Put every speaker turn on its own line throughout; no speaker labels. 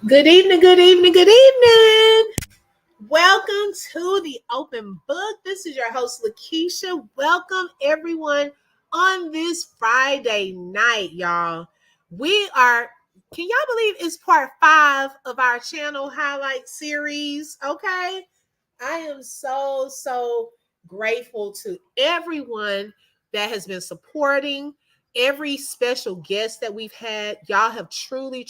Good evening, good evening, good evening. Welcome to the open book. This is your host, Lakeisha. Welcome everyone on this Friday night, y'all. Can y'all believe it's part 5 of our channel highlight series? Okay. I am so grateful to everyone that has been supporting, every special guest that we've had. Y'all have truly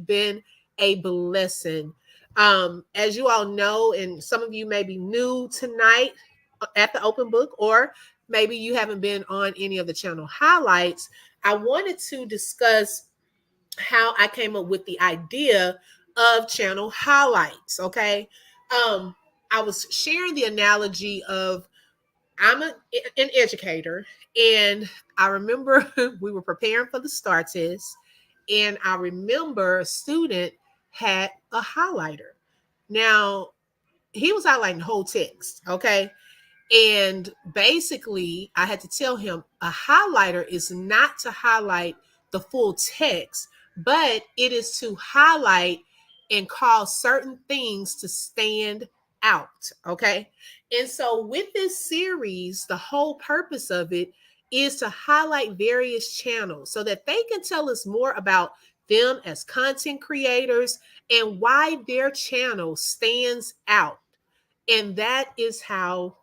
been a blessing. As you all know, and some of you may be new tonight at the open book, or maybe you haven't been on any of the channel highlights, I wanted to discuss how I came up with the idea of channel highlights. Okay. I was sharing the analogy of an educator, and I remember we were preparing for the STAR test, and I remember a student had a highlighter. Now, he was highlighting the whole text, okay? And basically, I had to tell him a highlighter is not to highlight the full text, but it is to highlight and cause certain things to stand out. Okay. And so, with this series, the whole purpose of it is to highlight various channels so that they can tell us more about them as content creators and why their channel stands out. And that is how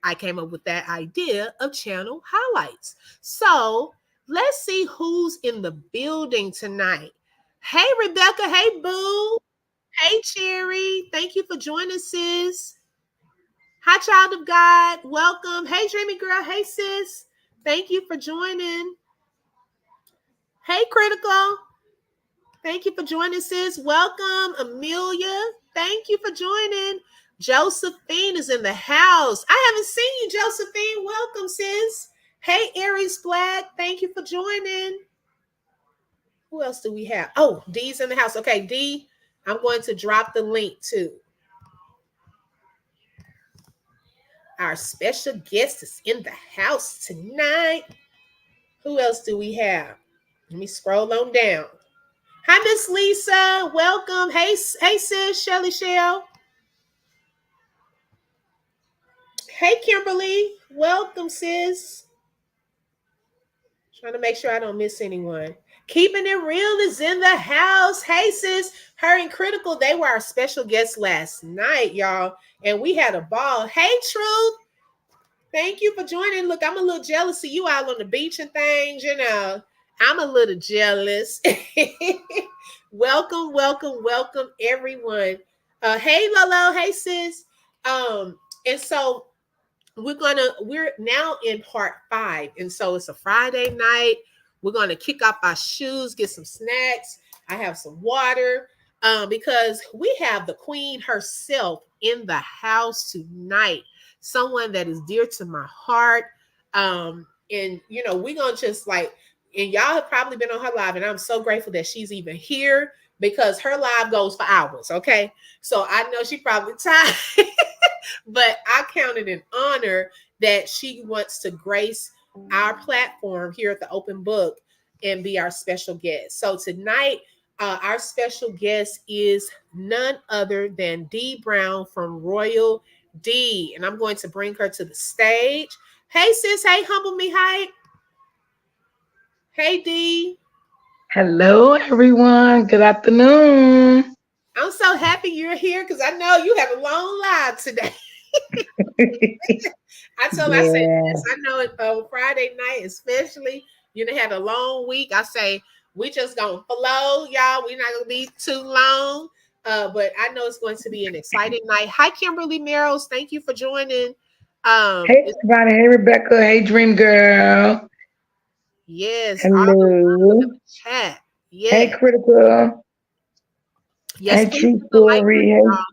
I came up with that idea of channel highlights. So let's see who's in the building tonight. Hey, Rebecca. Hey, Boo. Hey, Cherry. Thank you for joining, sis. Hi, child of God. Welcome. Hey, Dreamy Girl. Hey, sis. Thank you for joining. Hey, Critical. Thank you for joining, sis. Welcome, Amelia. Thank you for joining. Josephine is in the house. I haven't seen you, Josephine. Welcome, sis. Hey, Aries Black. Thank you for joining. Who else do we have? Oh, Dee's in the house. Okay, Dee, I'm going to drop the link to our special guest is in the house tonight. Who else do we have? Let me scroll on down. Hi, Miss Lisa. Welcome. Hey, sis, Shelly Shell. Hey, Kimberly. Welcome, sis. Trying to make sure I don't miss anyone. Keeping It Real is in the house. Hey, sis. Her and Critical, they were our special guests last night, y'all. And we had a ball. Hey, Truth. Thank you for joining. Look, I'm a little jealous of you out on the beach and things, you know. I'm a little jealous. welcome, everyone. Hey, Lolo. Hey, sis. And so we're now in part 5, and so it's a Friday night. We're gonna kick off our shoes, get some snacks. I have some water, because we have the queen herself in the house tonight, someone that is dear to my heart. And we're gonna just like, and y'all have probably been on her live, and I'm so grateful that she's even here because her live goes for hours. Okay, so I know she probably tired. But I count it an honor that she wants to grace our platform here at the Open Book and be our special guest. So tonight, our special guest is none other than Dee Brown from RoyalDee, and I'm going to bring her to the stage. Hey, sis. Hey, Humble Me Hype. Hey, Dee.
Hello, everyone. Good afternoon.
I'm so happy you're here because I know you have a long live today. I said,
Yeah.
yes, I know it Friday night, especially, had a long week. I say, we just gonna flow, y'all. We're not gonna be too long. But I know it's going to be an exciting night. Hi, Kimberly Merrills. Thank you for joining.
Hey, everybody. Hey, Rebecca. Hey, Dream Girl.
Yes, all the love in
Hello.
the chat.
Hey,
Yes.
Critical.
Yes,
Hey,
please
True
hit the like
Story.
button,
Hey,
y'all.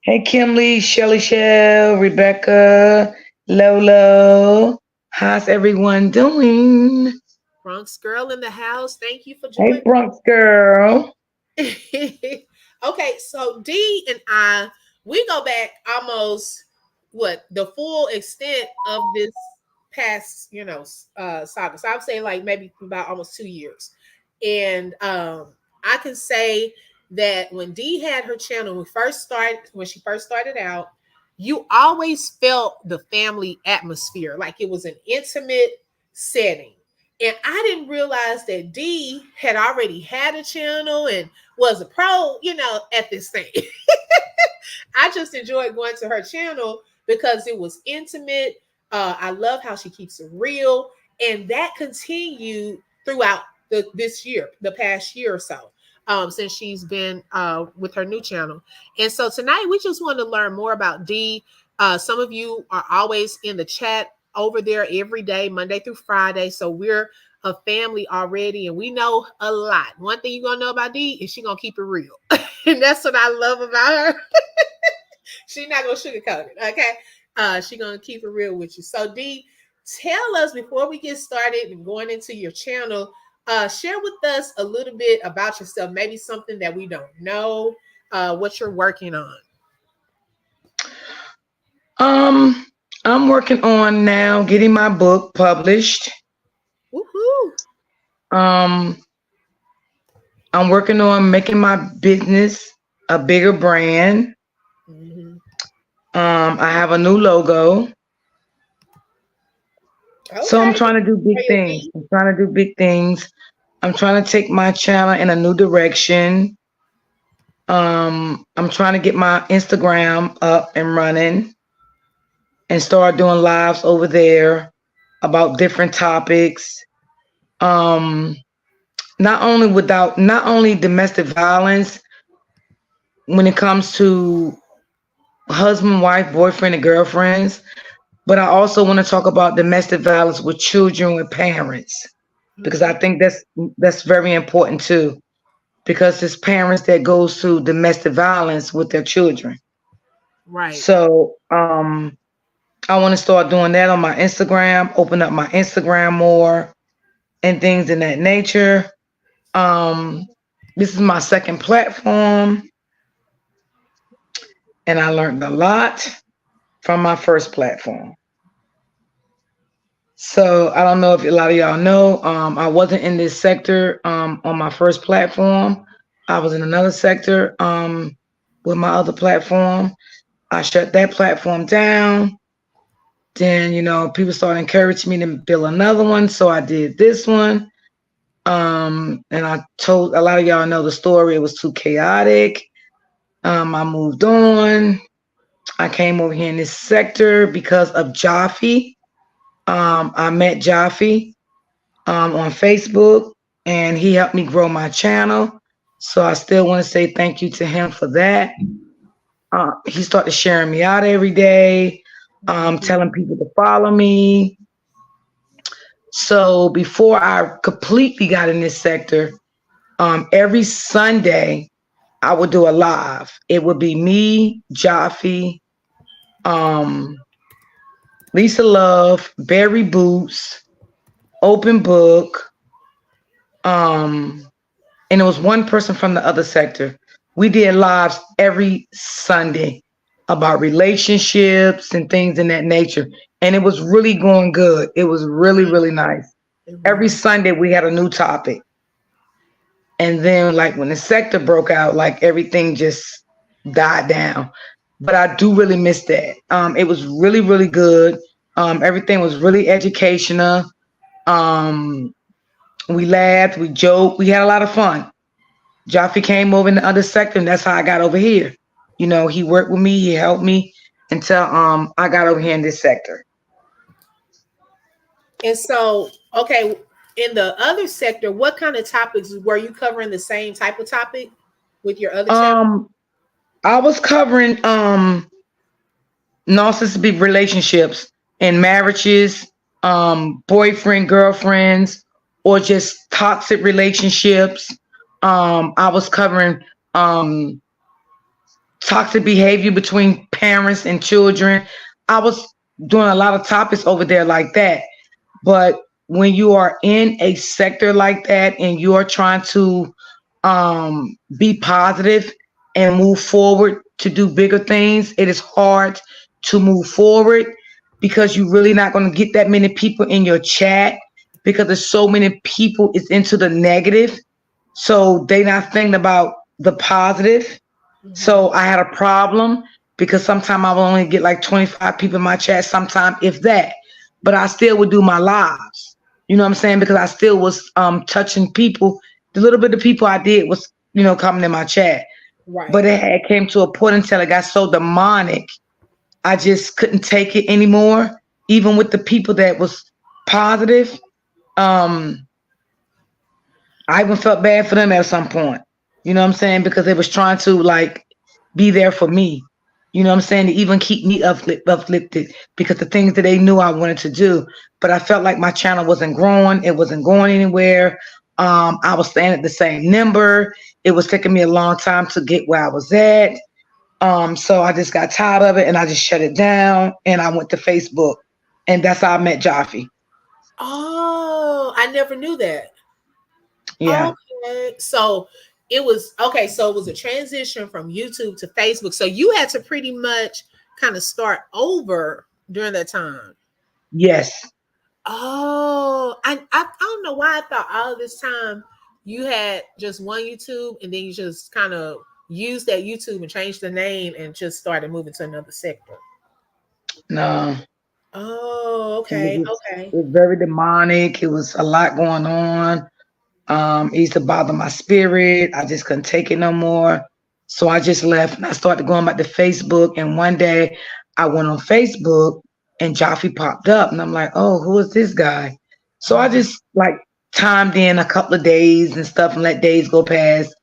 hey, Kimberly, Shelly Shell, Rebecca, Lolo. How's everyone doing?
Bronx girl in the house. Thank you for
Hey,
joining.
Bronx girl.
Okay, so Dee and I, we go back almost what the full extent of this past, saga. So I would say like maybe about almost 2 years. And I can say that when Dee had her channel, when she first started out, you always felt the family atmosphere, like it was an intimate setting. And I didn't realize that Dee had already had a channel and was a pro, at this thing. I just enjoyed going to her channel because it was intimate. I love how she keeps it real, and that continued throughout the past year or so, since she's been with her new channel. And so tonight we just want to learn more about Dee. Some of you are always in the chat over there every day, Monday through Friday. So we're a family already, and we know a lot. One thing you're gonna know about Dee is she's gonna keep it real, and that's what I love about her. She's not gonna sugarcoat it, okay? She's gonna keep it real with you. So Dee, tell us before we get started and going into your channel, share with us a little bit about yourself, maybe something that we don't know, what you're working on.
I'm working on now getting my book published.
Woohoo!
I'm working on making my business a bigger brand.
Mm-hmm.
I have a new logo.
Okay.
So I'm trying to do big things. I'm trying to take my channel in a new direction. I'm trying to get my Instagram up and running and start doing lives over there about different topics. Not only domestic violence when it comes to husband, wife, boyfriend, and girlfriends, but I also want to talk about domestic violence with children, with parents, because I think that's very important too, because it's parents that goes through domestic violence with their children.
Right.
So I want to start doing that on my Instagram, open up my Instagram more and things in that nature. This is my second platform, and I learned a lot from my first platform. So I don't know if a lot of y'all know, I wasn't in this sector on my first platform. I was in another sector with my other platform. I shut that platform down. Then, people started encouraging me to build another one. So I did this one. And I told a lot of y'all know the story. It was too chaotic. I moved on. I came over here in this sector because of Jaffe. I met Jaffe on Facebook, and he helped me grow my channel. So I still want to say thank you to him for that. He started sharing me out every day, telling people to follow me. So before I completely got in this sector, every Sunday I would do a live. It would be me, Jaffe, Lisa Love, Barry Boots, Open Book, and it was one person from the other sector. We did lives every Sunday about relationships and things in that nature. And it was really going good. It was really, really nice. Every Sunday we had a new topic. And then like when the sector broke out, like everything just died down. But I do really miss that. It was really, really good. Everything was really educational. We laughed, we joked, we had a lot of fun. Jaffe came over in the other sector, and that's how I got over here. He worked with me, he helped me until I got over here in this sector.
And so, okay, in the other sector, what kind of topics were you covering? The same type of topic with your other channel?
I was covering narcissistic relationships and marriages, boyfriend, girlfriends, or just toxic relationships. I was covering toxic behavior between parents and children. I was doing a lot of topics over there like that. But when you are in a sector like that and you are trying to be positive and move forward to do bigger things, it is hard to move forward because you're really not going to get that many people in your chat because there's so many people is into the negative. So they not thinking about the positive.
Mhm.
So I had a problem because sometimes I would only get like 25 people in my chat, sometime if that. But I still would do my lives. You know what I'm saying? Because I still was touching people. The little bit of people I did was, coming in my chat.
Right.
But it had came to a point until it got so demonic, I just couldn't take it anymore. Even with the people that was positive, um, I even felt bad for them at some point. You know what I'm saying? Because they was trying to like be there for me. You know what I'm saying? To even keep me uplifted because the things that they knew I wanted to do. But I felt like my channel wasn't growing. It wasn't going anywhere. I was staying at the same number. It was taking me a long time to get where I was at. So I just got tired of it and I just shut it down and I went to Facebook. And that's how I met Jaffe.
Oh, I never knew that.
Yeah.
Okay. So it was okay. So it was a transition from YouTube to Facebook. So you had to pretty much kind of start over during that time.
Yes.
Oh, I don't know why I thought all this time you had just one YouTube and then you just kind of used that YouTube and changed the name and just started moving to another sector.
No.
Oh,
It was
okay,
just,
okay.
it was very demonic. It was a lot going on. It used to bother my spirit. I just couldn't take it no more. So I just left and I started going back to Facebook. And one day I went on Facebook and Jaffe popped up. And I'm like, oh, who is this guy? So I
Mhm.
just like timed in a couple of days and stuff and let days go past.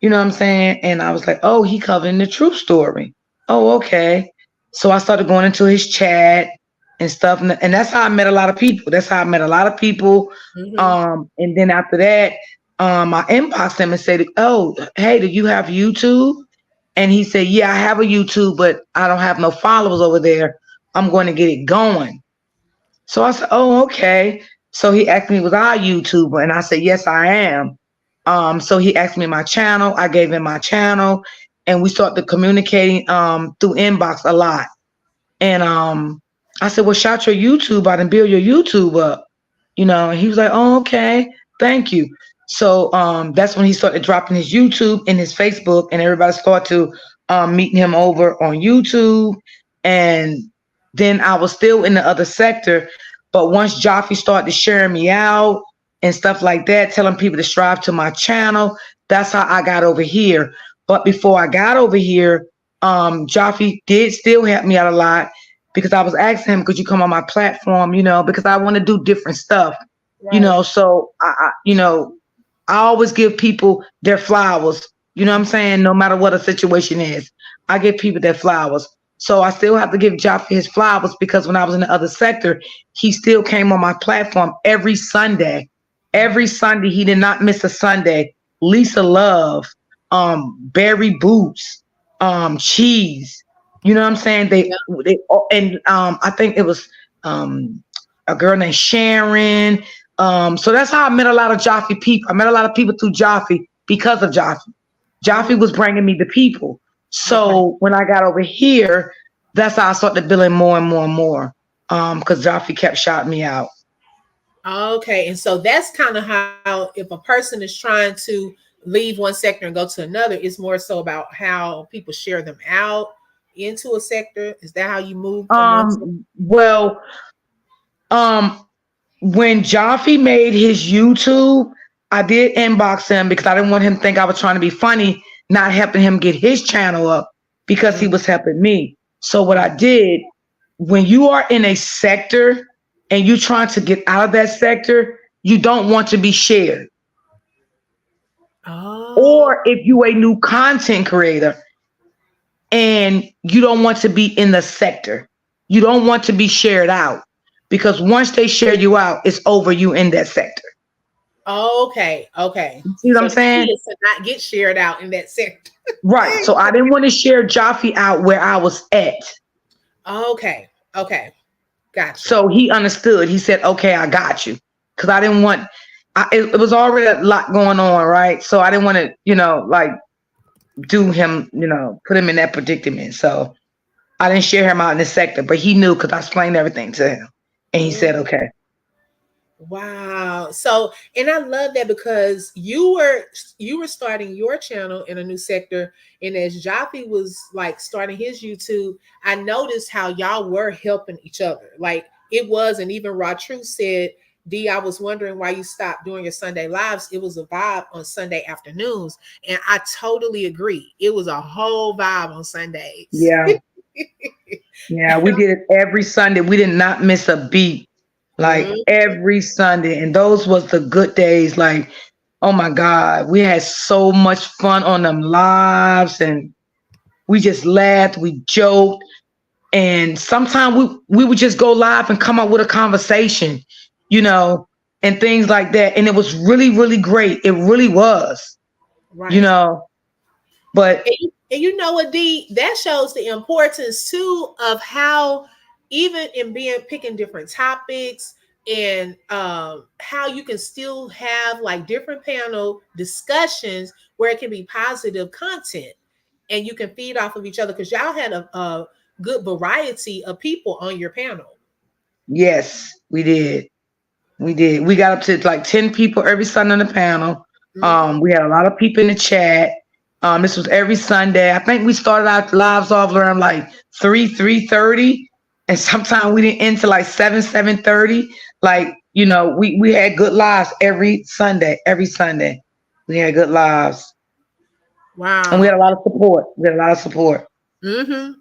You know what I'm saying? And I was like, oh, he covering the true story. Oh, okay. So I started going into his chat and stuff. And that's how I met a lot of people. That's how I met a lot of people.
Mhm.
And then after that, I inboxed him and said, "Oh, hey, do you have YouTube?" And he said, "Yeah, I have a YouTube, but I don't have no followers over there. I'm going to get it going." So I said, "Oh, okay." So he asked me, "Was I a YouTuber?" And I said, "Yes, I am." So he asked me my channel. I gave him my channel, and we started communicating through inbox a lot. And I said, "Well, shout your YouTube out and build your YouTube up." And he was like, "Oh, okay, thank you." So that's when he started dropping his YouTube and his Facebook, and everybody started to meeting him over on YouTube. And then I was still in the other sector, but once Jaffe started sharing me out and stuff like that, telling people to subscribe to my channel, that's how I got over here. But before I got over here, Jaffe did still help me out a lot because I was asking him, could you come on my platform, because I want to do different stuff,
Right.
so I always give people their flowers, you know what I'm saying? No matter what a situation is, I give people their flowers. So I still have to give Jaffe his flowers because when I was in the other sector, he still came on my platform every Sunday. Every Sunday, he did not miss a Sunday. Lisa Love, Barry Boots, Cheese. You know what I'm saying?
Yeah.
And I think it was um, a girl named Sharon. So that's how I met a lot of Jaffe people. I met a lot of people through Jaffe because of Jaffe. Jaffe
Oh,
was bringing me the people.
okay.
So when I got over here, that's how I started billing more and more and more. Because Jaffe kept shouting me out.
Okay. And so that's kind of how, if a person is trying to leave one sector and go to another, it's more so about how people share them out into a sector. Is that how you move from one sector?
Well, um, when Jaffe made his YouTube, I did inbox him because I didn't want him to think I was trying to be funny, not helping him get his channel up because he was helping me. So what I did, when you are in a sector and you're trying to get out of that sector, you don't want to be shared.
Oh,
Or if you a new content creator and you don't want to be in the sector, you don't want to be shared out because once they share you out, it's over you in that sector.
okay. Okay.
You see what
So
I'm
the key
saying?
is to not get shared out in that sector.
Right. So I didn't want to share Jaffe out where I was at.
Okay. Okay. Gotcha.
So he understood. He said, okay, I got you. Because I didn't want, it was already a lot going on, right? So I didn't want to, like do him, put him in that predicament. So I didn't share him out in the sector, but he knew because I explained everything to him. And he
Mm,
said, okay.
Wow. So, and I love that because you were starting your channel in a new sector, and as Jaffe was like starting his YouTube, I noticed how y'all were helping each other. Like it was, and even Raw Truth said, "D, I was wondering why you stopped doing your Sunday lives. It was a vibe on Sunday afternoons." And I totally agree. It was a whole vibe on Sundays.
Yeah. Yeah, we did it every Sunday. We did not miss a beat. Like
Mhm.
every Sunday. And those was the good days. Like, oh my God. We had so much fun on them lives and we just laughed, we joked. And sometimes we would just go live and come up with a conversation, you know, and things like that. And it was really, really great. It really was, you
Right.
know. But
And you know what, D, that shows the importance too of how even in being picking different topics and how you can still have like different panel discussions where it can be positive content and you can feed off of each other because y'all had a good variety of people on your panel.
yes, we did. We did. We got up to like 10 people every Sunday on the panel.
Mhm.
We had a lot of people in the chat. This was every Sunday. I think we started our lives off around like 3:30. And sometimes we didn't end till like 7:30. Like, you know, we had good lives every Sunday. Every Sunday. We had good lives. And we
Wow.
had a lot of support. We had a lot of support.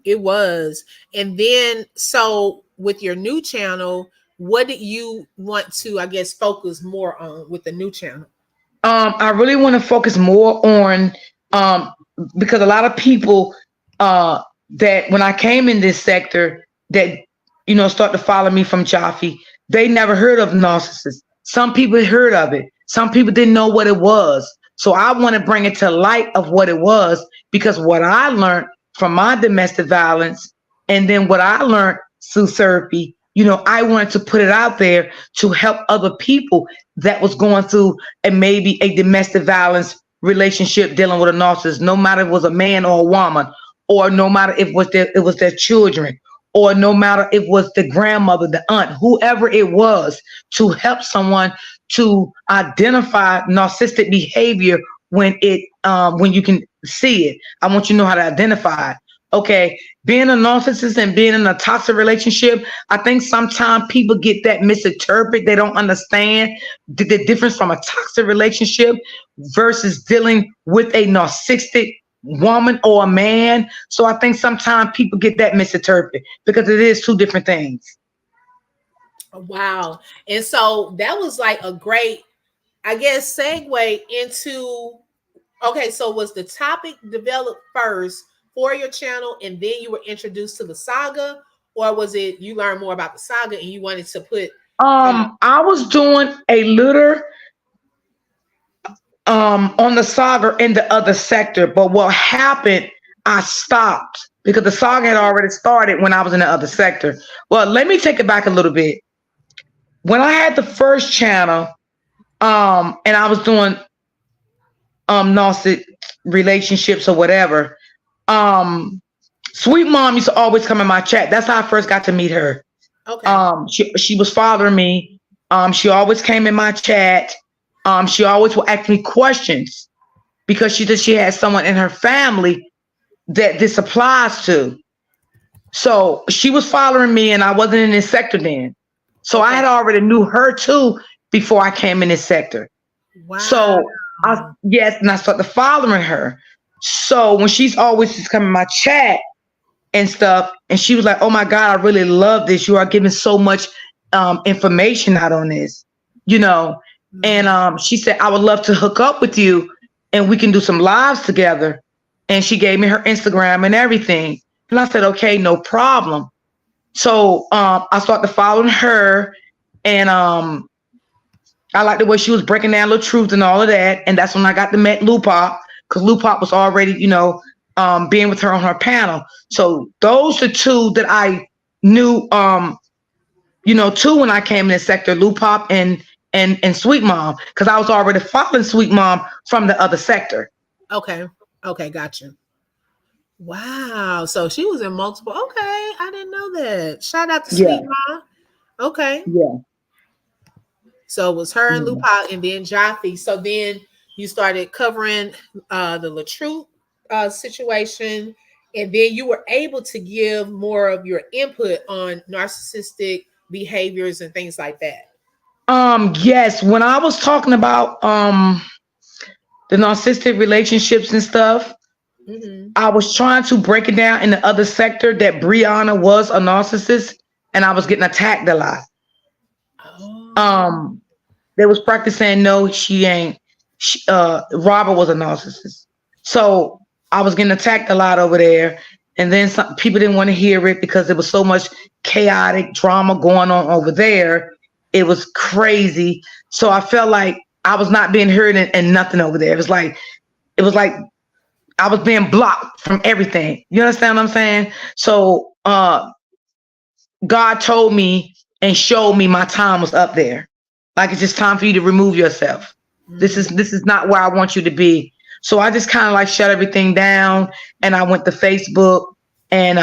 It was. And then, so with your new channel, what did you want to, I guess, focus more on with the new channel?
I really want to focus more on um because a lot of people that when I came in this sector that start to follow me from Jaffe, they never heard of narcissists. Some people heard of it. Some people didn't know what it was. So I want to bring it to light of what it was because what I learned from my domestic violence and then what I learned through therapy, I wanted to put it out there to help other people that was going through and maybe a domestic violence relationship dealing with a narcissist, no matter if it was a man or a woman, or no matter if it was their children, or no matter if it was the grandmother, the aunt, whoever it was, to help someone to identify narcissistic behavior when you can see it. I want you to know how to identify it. Okay, being a narcissist and being in a toxic relationship, I think sometimes people get that misinterpreted. They don't understand the difference from a toxic relationship versus dealing with a narcissistic woman or a man. So I think sometimes people get that misinterpreted because it is two different things.
Wow. And so that was like a great, I guess, segue into okay, so was the topic developed first for your channel and then you were introduced to the saga? Or was it you learned more about the saga and you wanted to put
I was doing a little on the saga in the other sector, but what happened, I stopped because the saga had already started when I was in the other sector. Well, let me take it back a little bit. When I had the first channel, and I was doing narcissistic relationships or whatever, um, Sweet Mom used to always come in my chat. That's how I first got to meet her.
okay.
She was following me. She always came in my chat. She always would ask me questions because she had someone in her family that this applies to. So she was following me, and I wasn't in this sector then. So I
Okay.
had already knew her too before I came in this sector.
Wow.
So yes, and I started following her. So when she's always just coming in my chat and stuff, and she was like, "Oh my God, I really love this. You are giving so much information out on this, you know." And
Mhm.
she said, "I would love to hook up with you, and we can do some lives together." And she gave me her Instagram and everything, and I said, "Okay, no problem." So I started following her, and I liked the way she was breaking down little truth and all of that. And that's when I got to meet Lupop, because Lupop was already, being with her on her panel. So those are two that I knew, two when I came in the sector, Lupop and Sweet Mom, because I was already following Sweet Mom from the other sector.
Okay. Okay, gotcha. Wow. So she was in multiple. Okay, I didn't know that. Shout out to Sweet
Yeah,
Mom. Okay.
yeah.
So it was her and
Yeah.
Lupal and then Jaffe. So then you started covering the Latroop situation, and then you were able to give more of your input on narcissistic behaviors and things like that.
Yes, when I was talking about the narcissistic relationships and stuff,
Mm-hmm.
I was trying to break it down in the other sector that Brianna was a narcissist and I was getting attacked a lot.
Oh.
Um, they was practicing no, she ain't. Robert was a narcissist. So I was getting attacked a lot over there. And then some people didn't want to hear it because there was so much chaotic drama going on over there. It was crazy. So I felt like I was not being heard and nothing over there. It was like I was being blocked from everything. You understand what I'm saying? So God told me and showed me my time was up there. Like it's just time for you to remove yourself. This is
Mm.
this is not where I want you to be. So I just kind of like shut everything down and I went to Facebook and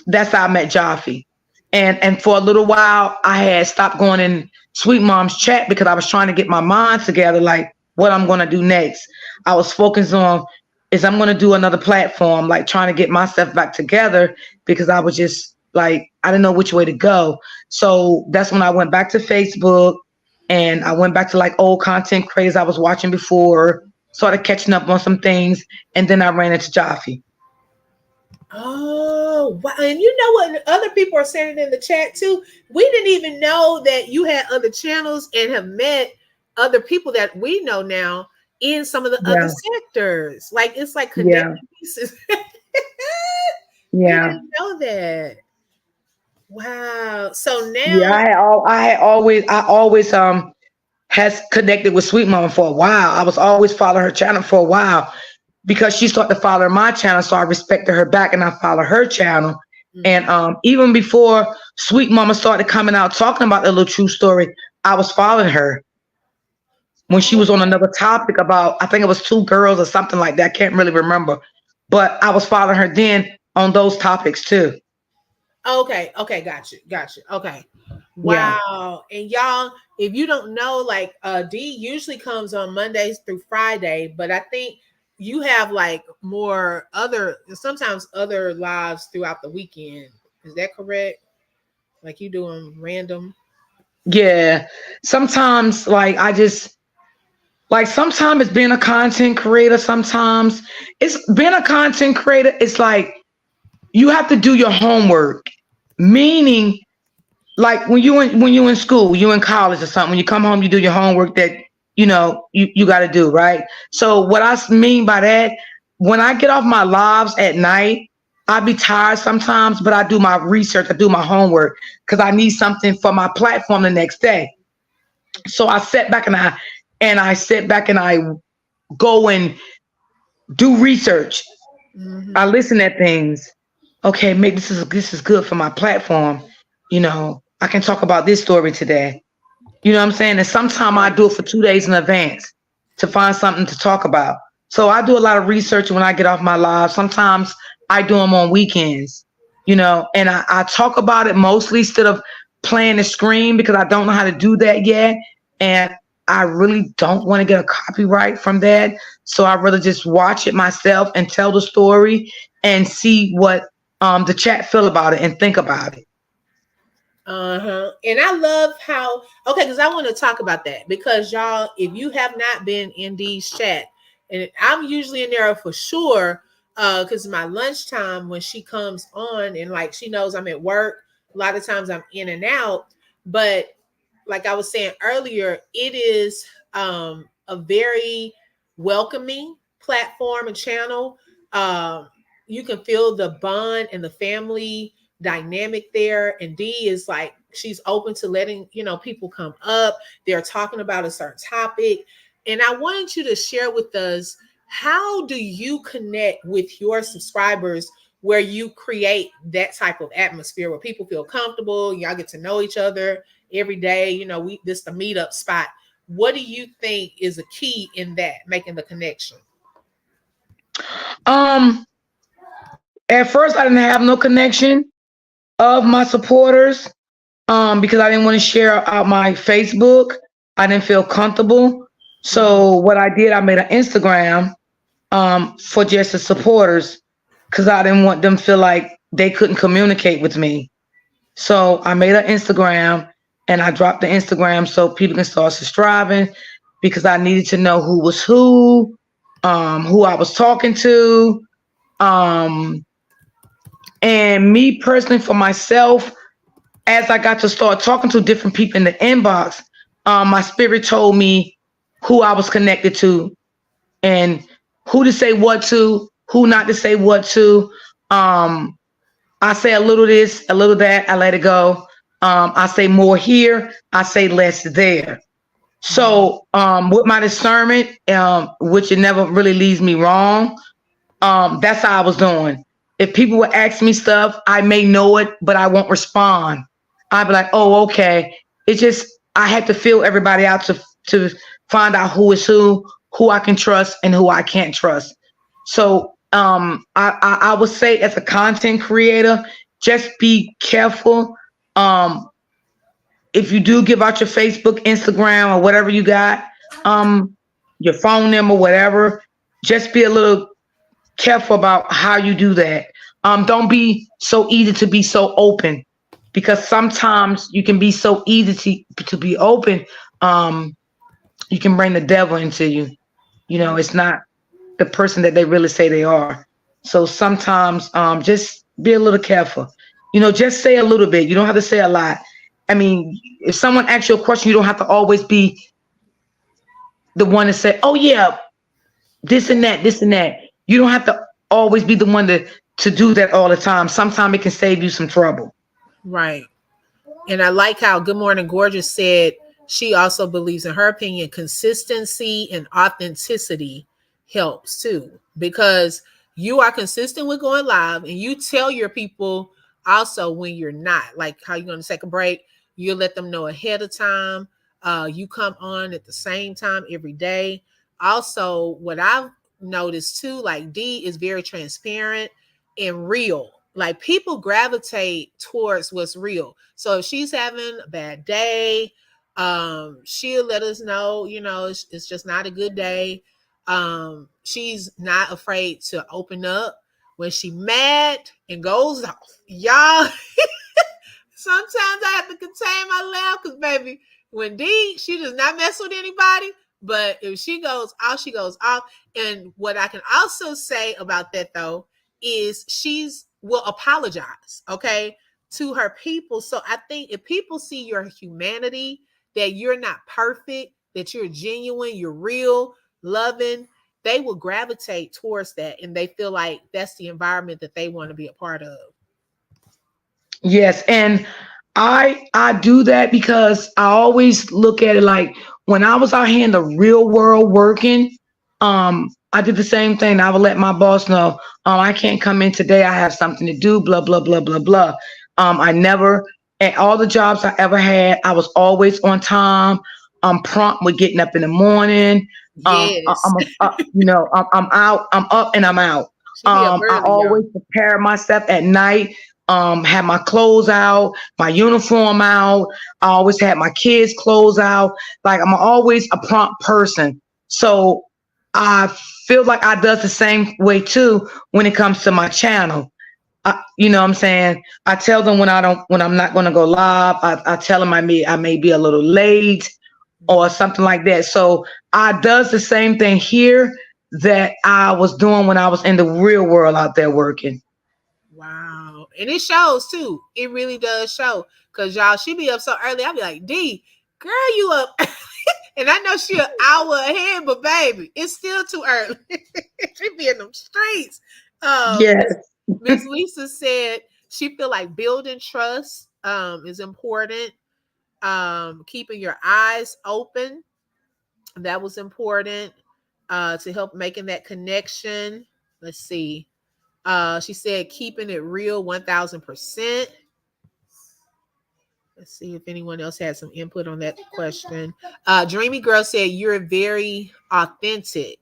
that's how I met Jaffe. And for a little while I had stopped going in Sweet Mom's chat because I was trying to get my mind together, like what I'm gonna do next. I was focused on is I'm gonna do another platform, like trying to get myself back together because I was just like I didn't know which way to go. So that's when I went back to Facebook and I went back to like old content creators I was watching before, started catching up on some things, and then I ran into Jaffe.
Oh, wow. And you know what? Other people are saying it in the chat too. We didn't even know that you had other channels and have met other people that we know now in some of the other
Yeah,
sectors. Like it's like
yeah,
connected pieces. We
yeah.
didn't know that. Wow. So
Yeah,
now,
I always has connected with Sweet Mama for a while. I was always following her channel for a while because she started to follow my channel, so I respected her back and I follow her channel. And
mhm.
even before Sweet Mama started coming out talking about the little true story, I was following her when she
Oh,
was on another topic about I think it was two girls or something like that. I can't really remember, but I was following her then on those topics too.
okay, okay, got you, got you. Okay,
Yeah,
wow. And y'all, if you don't know, like D usually comes on Mondays through Friday, but I think you have like more other sometimes other lives throughout the weekend. Is that correct? Like you doing random?
yeah. Sometimes like I just like sometimes it's being a content creator. Sometimes it's being a content creator. It's like you have to do your homework. Meaning, like when you in school, you in college or something. When you come home, you do your homework that you got to do, right? So what I mean by that, when I get off my lives at night, I be tired sometimes, but I do my research. I do my homework because I need something for my platform the next day. So I sit back and I sit back and I go and do research. I
Mm-hmm.
listen at things. Okay, maybe this is good for my platform. I can talk about this story today. You know what I'm saying? And sometimes I do it for 2 days in advance to find something to talk about. So I do a lot of research when I get off my live. Sometimes I do them on weekends, and I talk about it mostly instead of playing the screen because I don't know how to do that yet. And I really don't want to get a copyright from that. So I'd rather just watch it myself and tell the story and see what the chat feel about it and think about it.
Uh-huh. And I love how okay, because I want to talk about that because y'all, if you have not been in Dee's chat, and I'm usually in there for sure, because my lunchtime when she comes on and like she knows I'm at work, a lot of times I'm in and out. But like I was saying earlier, it is a very welcoming platform and channel. You can feel the bond and the family dynamic there. And Dee is like, she's open to letting, people come up. They're talking about a certain topic. And I wanted you to share with us how do you connect with your subscribers where you create that type of atmosphere where people feel comfortable, y'all get to know each other every day. We this the meetup spot. What do you think is a key in that, making the connection?
Um, at first I didn't have no connection of my supporters. because I didn't want to share out my Facebook. I didn't feel comfortable. So what I did, I made an Instagram for just the supporters because I didn't want them to feel like they couldn't communicate with me. So I made an Instagram and I dropped the Instagram so people can start subscribing because I needed to know who was who I was talking to. Um, and me personally, for myself, as I got to start talking to different people in the inbox, my spirit told me who I was connected to and who to say what to, who not to say what to. I say a little this, a little that, I let it go. I say more here, I say less there. So with my discernment, which it never really leaves me wrong, that's how I was doing. If people would ask me stuff, I may know it, but I won't respond. I'd be like, oh, okay. It's just I had to feel everybody out to find out who is who I can trust and who I can't trust. So I would say as a content creator, just be careful. If you do give out your Facebook, Instagram, or whatever you got, your phone number, whatever, just be a little careful about how you do that. Don't be so easy to be so open because sometimes you can be so easy to be open. You can bring the devil into you. You know, it's not the person that they really say they are. So sometimes just be a little careful. You know, just say a little bit. You don't have to say a lot. I mean, if someone asks you a question, you don't have to always be the one to say, oh yeah, this and that, this and that. You don't have to always be the one to do that all the time. Sometimes it can save you some trouble.
Right. And I like how Good Morning Gorgeous said she also believes, in her opinion, consistency and authenticity helps too, because you are consistent with going live and you tell your people also when you're not, like how you're going to take a break. You let them know ahead of time. You come on at the same time every day. Also, what I've noticed too, like Dee is very transparent and real. Like people gravitate towards what's real. So if she's having a bad day, she'll let us know, you know, it's just not a good day. She's not afraid to open up when she mad and goes off. Y'all, sometimes I have to contain my laugh because, baby, when Dee, she does not mess with anybody. But if she goes off, she goes off. And what I can also say about that, though, is she's will apologize, okay, to her people. So I think if people see your humanity, that you're not perfect, that you're genuine, you're real, loving, they will gravitate towards that. And they feel like that's the environment that they want to be a part of.
Yes, and I do that because I always look at it like when I was out here in the real world working, I did the same thing. I would let my boss know, I can't come in today. I have something to do, blah, blah, blah, blah, blah. I never, at all the jobs I ever had, I was always on time. I'm prompt with getting up in the morning.
Yes.
I'm out, I'm up and I'm out.
She be up
I
early, y'all.
always prepare myself at night, had my clothes out, my uniform out. I always had my kids' clothes out. Like I'm always a prompt person. So I feel like I does the same way too when it comes to my channel. You know what I'm saying? I tell them when I'm not gonna go live, I tell them I may be a little late or something like that. So I does the same thing here that I was doing when I was in the real world out there working.
Wow. And it shows too. It really does show. Cause y'all, she be up so early. I'll be like, Dee, girl, you up. And I know she an hour ahead, but baby, it's still too early. She be in them streets.
Yes.
Miss Lisa said she feel like building trust is important. Keeping your eyes open. That was important to help making that connection. Let's see. She said keeping it real 1000%. Let's see if anyone else had some input on that question. Dreamy Girl said you're very authentic.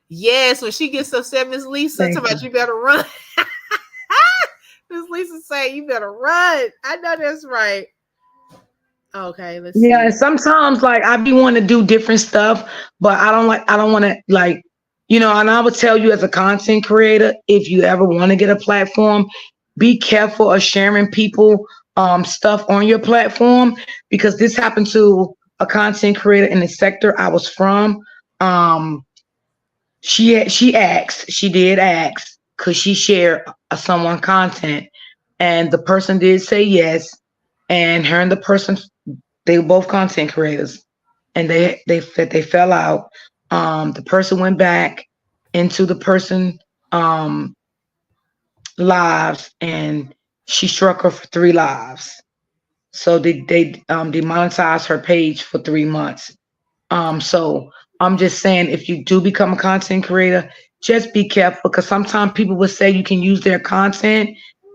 Yes, when she gets upset, Miss Lisa, talking about you better run. Miss Lisa say you better run. I know that's right. Okay, let's
Yeah, and
see.
sometimes like I be wanting to do different stuff, but I don't want to like, and I would tell you as a content creator, if you ever want to get a platform, be careful of sharing people stuff on your platform, because this happened to a content creator in the sector I was from. Um she did ask, could she share someone content, and the person did say yes, and her and the person, they were both content creators, and they fell out. The person went back into the person um lives, and she struck her for 3 lives. So they demonetized her page for 3 months. So I'm just saying, if you do become a content creator, just be careful, because sometimes people will say you can use their content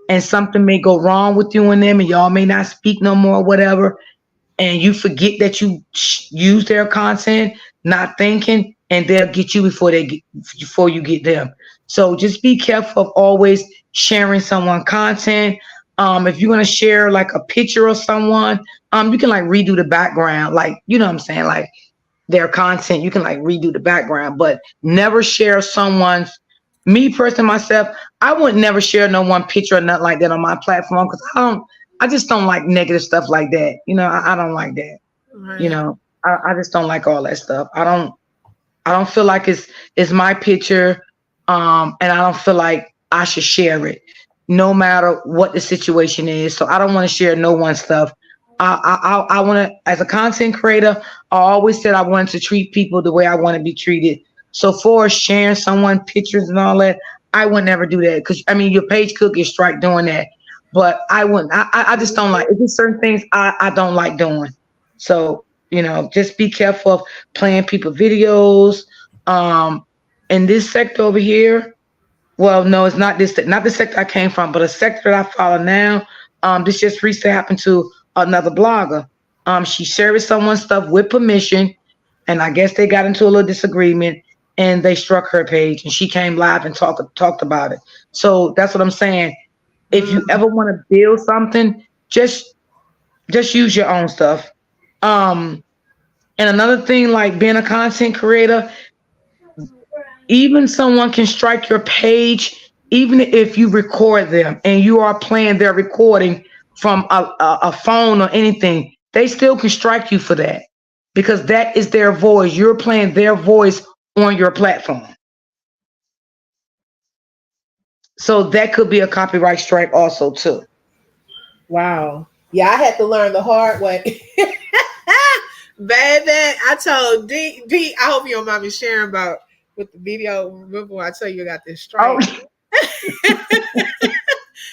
and something may go wrong with you and them, and y'all may not speak no more, whatever, and you forget that you use their content, not thinking, and they'll get you before you get them. So just be careful of always sharing someone content. If you're gonna share like a picture of someone, you can like redo the background, like you know what I'm saying, like their content, you can like redo the background, but never share someone's. Me personally, myself, I would never share no one picture or nothing like that on my platform, because I just don't like negative stuff like that. I don't like that.
Right.
I just don't like all that stuff. I don't feel like it's my picture, and I don't feel like I should share it, no matter what the situation is. So I don't want to share no one's stuff. I want to, as a content creator, I always said I wanted to treat people the way I want to be treated. So for sharing someone pictures and all that, I would never do that, because I mean your page could get strike doing that, but I wouldn't. I just don't like. It's just certain things I don't like doing. So just be careful of playing people videos. Um, in this sector over here, well, no, it's not the sector I came from, but a sector that I follow now. This just recently happened to another blogger. She shared someone's stuff with permission, and I guess they got into a little disagreement, and they struck her page, and she came live and talked about it. So that's what I'm saying. If you
Mm,
ever want to build something, just use your own stuff. Um, and another thing, like being a content creator, even someone can strike your page, even if you record them and you are playing their recording from a phone or anything, they still can strike you for that, because that is their voice. You're playing their voice on your platform. So that could be a copyright strike also too.
wow. Yeah, I had to learn the hard way. Baby, I told D, I hope you don't mind me sharing about with the video. Remember when I tell you I got this
Oh,
strike?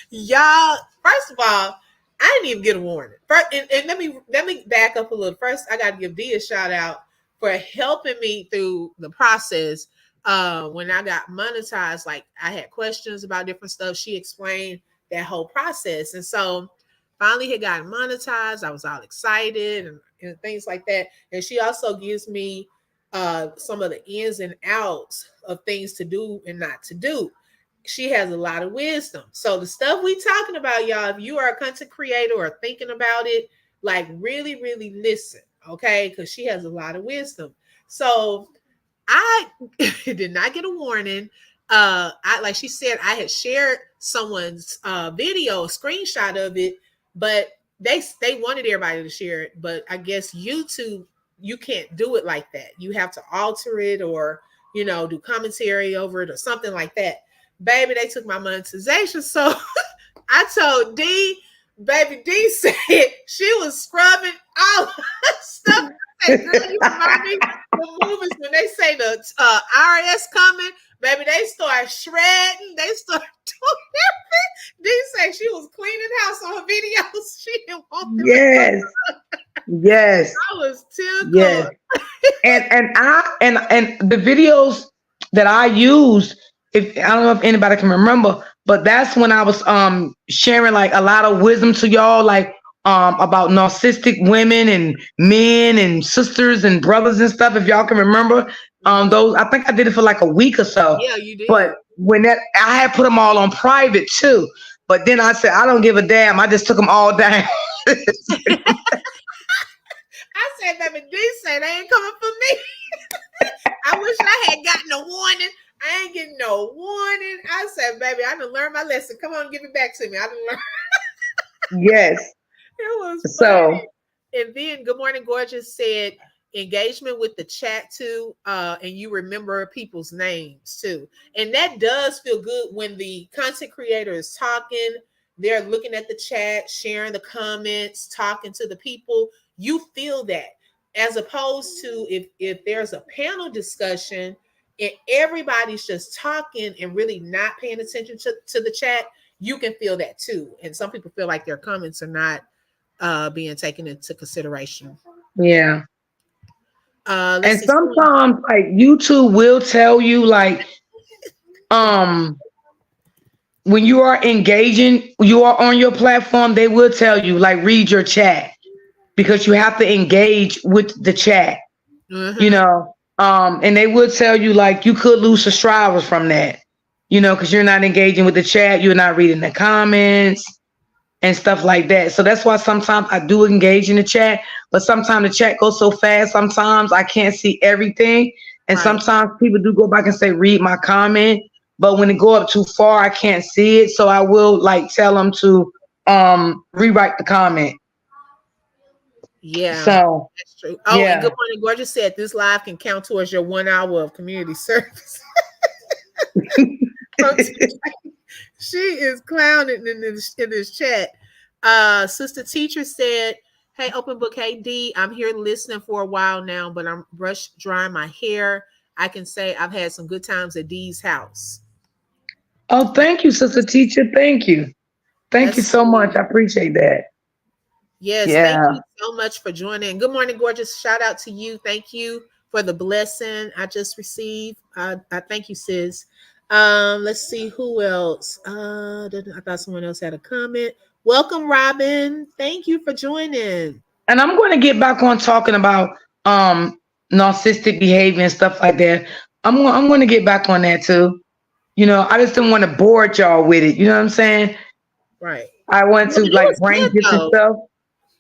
Y'all, first of all, I didn't even get a warning. First, and let me back up a little. First, I got to give Dee a shout out for helping me through the process. When I got monetized, like I had questions about different stuff. She explained that whole process, and so finally had gotten monetized. I was all excited and things like that. And she also gives me some of the ins and outs of things to do and not to do. She has a lot of wisdom. So the stuff we talking about, y'all, if you are a content creator or thinking about it, like really, really listen, okay? Because she has a lot of wisdom. So I did not get a warning. I like she said, I had shared someone's video, a screenshot of it, but they wanted everybody to share it. But I guess YouTube, you can't do it like that. You have to alter it or do commentary over it or something like that. Baby, they took my monetization. So I told D, baby D said she was scrubbing all stuff. I said, girl, you remind me the movies when they say the IRS coming, baby, they start shredding, they start doing everything. D say she was cleaning house on her videos. She didn't want them.
yes, yes,
I was
yes.
tickled.
And the videos that I used, if I don't know if anybody can remember, but that's when I was sharing like a lot of wisdom to y'all, like about narcissistic women and men and sisters and brothers and stuff. If y'all can remember,
Mhm.
those, I think I did it for like a week or so.
Yeah, you
But
did.
when that, I had put them all on private too. But then I said I don't give a damn. I just took them all down.
said, baby, D said they ain't coming for me. I wish I had gotten a warning. I ain't getting no warning. I said, baby, I done learned my lesson. Come on, give it back to me. I done learned.
Yes.
It was funny.
So
And then Good Morning Gorgeous said engagement with the chat too, and you remember people's names too. And that does feel good when the content creator is talking, they're looking at the chat, sharing the comments, talking to the people. You feel that. As opposed to if there's a panel discussion and everybody's just talking and really not paying attention to the chat, you can feel that too. And some people feel like their comments are not being taken into consideration.
yeah.
Let's
And
see.
sometimes like YouTube will tell you like um when you are engaging, you are on your platform, they will tell you like read your chat because you have to engage with the chat, you
Mm-hmm.
know. And they would tell you like you could lose subscribers from that, you know, because you're not engaging with the chat, you're not reading the comments and stuff like that. So that's why sometimes I do engage in the chat, but sometimes the chat goes so fast, sometimes I can't see everything. And
Right.
sometimes people do go back and say, read my comment. But when it go up too far, I can't see it. So I will like tell them to rewrite the comment.
Yeah,
So
that's true. Oh, and Good
yeah.
Morning Gorgeous said this live can count towards your 1 hour of community service. She is clowning in this chat. Sister Teacher said, "Hey, Open Book, hey D, I'm here listening for a while now, but I'm brush drying my hair. I can say I've had some good times at D's house.
Oh, thank you, sister teacher. Thank you. Thank you
That's
so much.
sweet.
I appreciate that.
Yes, thank
Yeah.
you so much for joining. Good morning, gorgeous. Shout out to you. Thank you for the blessing I just received. I thank you, sis. Let's see who else. I thought someone else had a comment. Welcome, Robin. Thank you for joining.
And I'm going to get back on talking about narcissistic behavior and stuff like that. I'm going to get back on that too. You know, I just didn't want to bore y'all with it. You know what I'm saying?
Right.
I want
No,
to
but it
like
was
bring
good
different
though.
stuff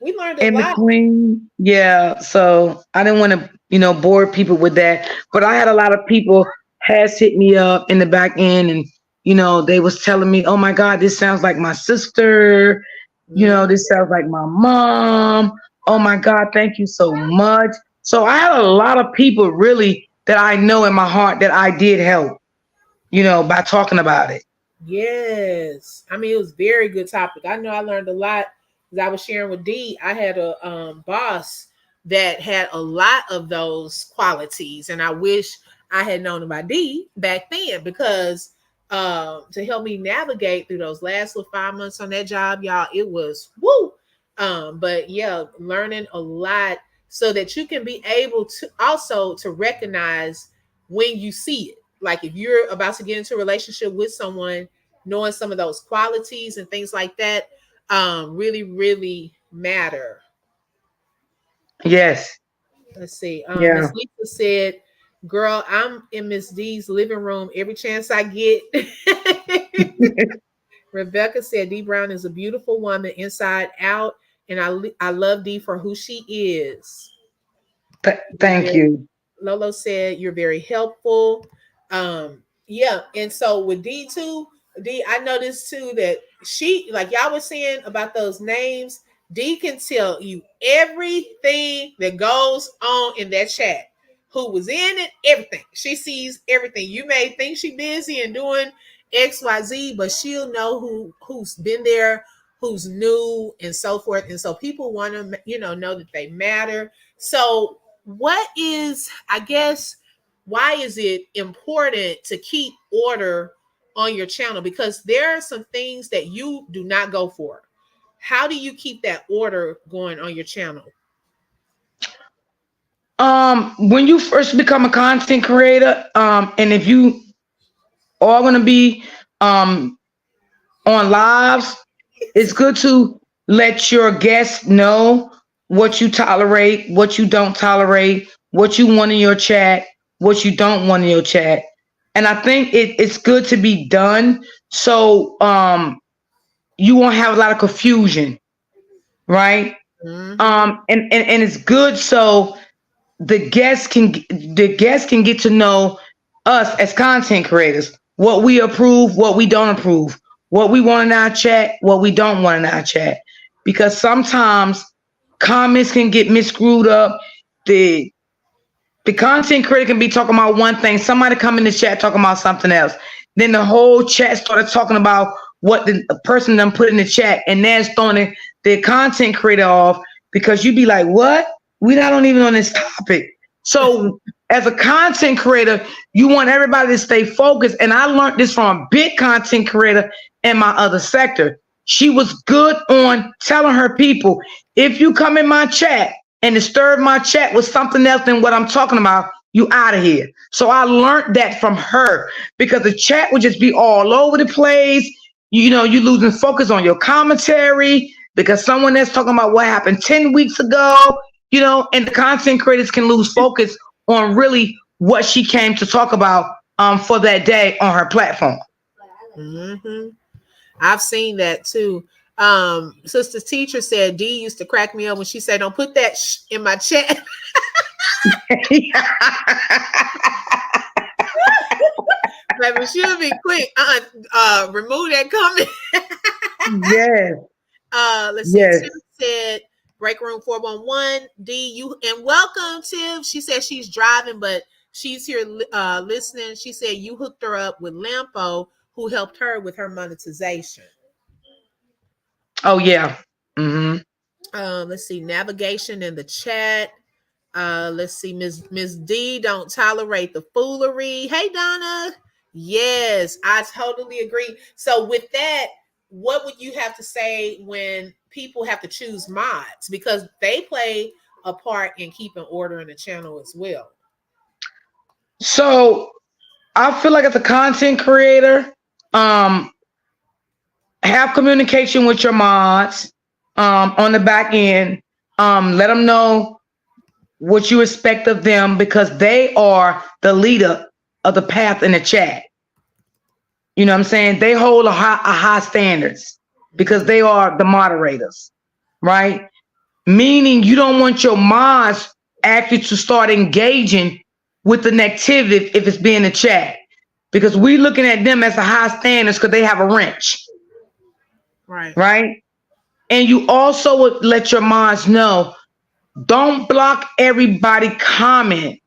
We learned a
in
lot.
between. Yeah. So I didn't want to, you know, bore people with that. But I had a lot of people has hit me up in the back end and, you know, they was telling me, oh my God, this sounds like my sister. You know,
Mhm.
this sounds like my mom. Oh my God, thank you so much. So I had a lot of people really that I know in my heart that I did help, you know, by talking about it.
Yes. I mean, it was very good topic. I know I learned a lot because I was sharing with Dee. I had a boss that had a lot of those qualities, and I wish I had known about Dee back then because to help me navigate through those last little 5 months on that job, y'all, it was woo. But yeah, learning a lot so that you can be able to also to recognize when you see it. Like if you're about to get into a relationship with someone, knowing some of those qualities and things like that really, really matter.
Yes.
Let's see.
Yeah.
Miss Lisa said, "Girl, I'm in Miss D's living room every chance I get." Rebecca said, "Dee Brown is a beautiful woman inside out, and I love Dee for who she is." You're
Thank
very
you.
Lolo said you're very helpful. Yeah, and so with D too, D, I noticed too that she, like y'all was saying about those names, D can tell you everything that goes on in that chat. Who was in it, everything. She sees everything. You may think she busy and doing XYZ, but she'll know who's been there, who's new, and so forth. And so people want to, know that they matter. So what is, I guess, why is it important to keep order on your channel? Because there are some things that you do not go for. How do you keep that order going on your channel?
When you first become a content creator, and if you are going to be um on lives, it's good to let your guests know what you tolerate, what you don't tolerate, what you want in your chat, what you don't want in your chat. And I think it's good to be done so you won't have a lot of confusion, right?
Mm-hmm.
And it's good so the guests can get to know us as content creators, what we approve, what we don't approve, what we want in our chat, what we don't want in our chat, because sometimes comments can get misscrewed up. The content creator can be talking about one thing, somebody come in the chat talking about something else, then the whole chat started talking about what the person done put in the chat, and that's throwing the content creator off, because you be like, what, we not on even on this topic. So as a content creator, you want everybody to stay focused, and I learned this from a big content creator in my other sector. She was good on telling her people, if you come in my chat and disturb my chat with something else than what I'm talking about, you out of here. So I learned that from her, because the chat would just be all over the place. You know, you losing focus on your commentary because someone that's talking about what happened 10 weeks ago, and the content creators can lose focus on really what she came to talk about for that day on her platform.
Mm-hmm. I've seen that too. Sister teacher said Dee used to crack me up when she said, "Don't put that in my chat." Baby, she'll be quick. Remove that comment.
Yes.
Let's see.
Yes.
Tiff said, "Break room 411." Dee, you and welcome, Tiff. She said she's driving, but she's here listening. She said you hooked her up with Lampo, who helped her with her monetization.
Oh yeah. Mm-hmm.
Let's see, navigation in the chat. Let's see, Miss D don't tolerate the foolery. Hey Donna. Yes, I totally agree. So with that, what would you have to say when people have to choose mods? Because they play a part in keeping order in the channel as well.
So I feel like as a content creator, have communication with your mods on the back end. Let them know what you expect of them, because they are the leader of the path in the chat. You know what I'm saying? They hold a high standards because they are the moderators, right? Meaning you don't want your mods actually to start engaging with the negativity if it's being a chat, because we looking at them as a high standards because they have a wrench. Right. And you also would let your mods know, don't block everybody comment.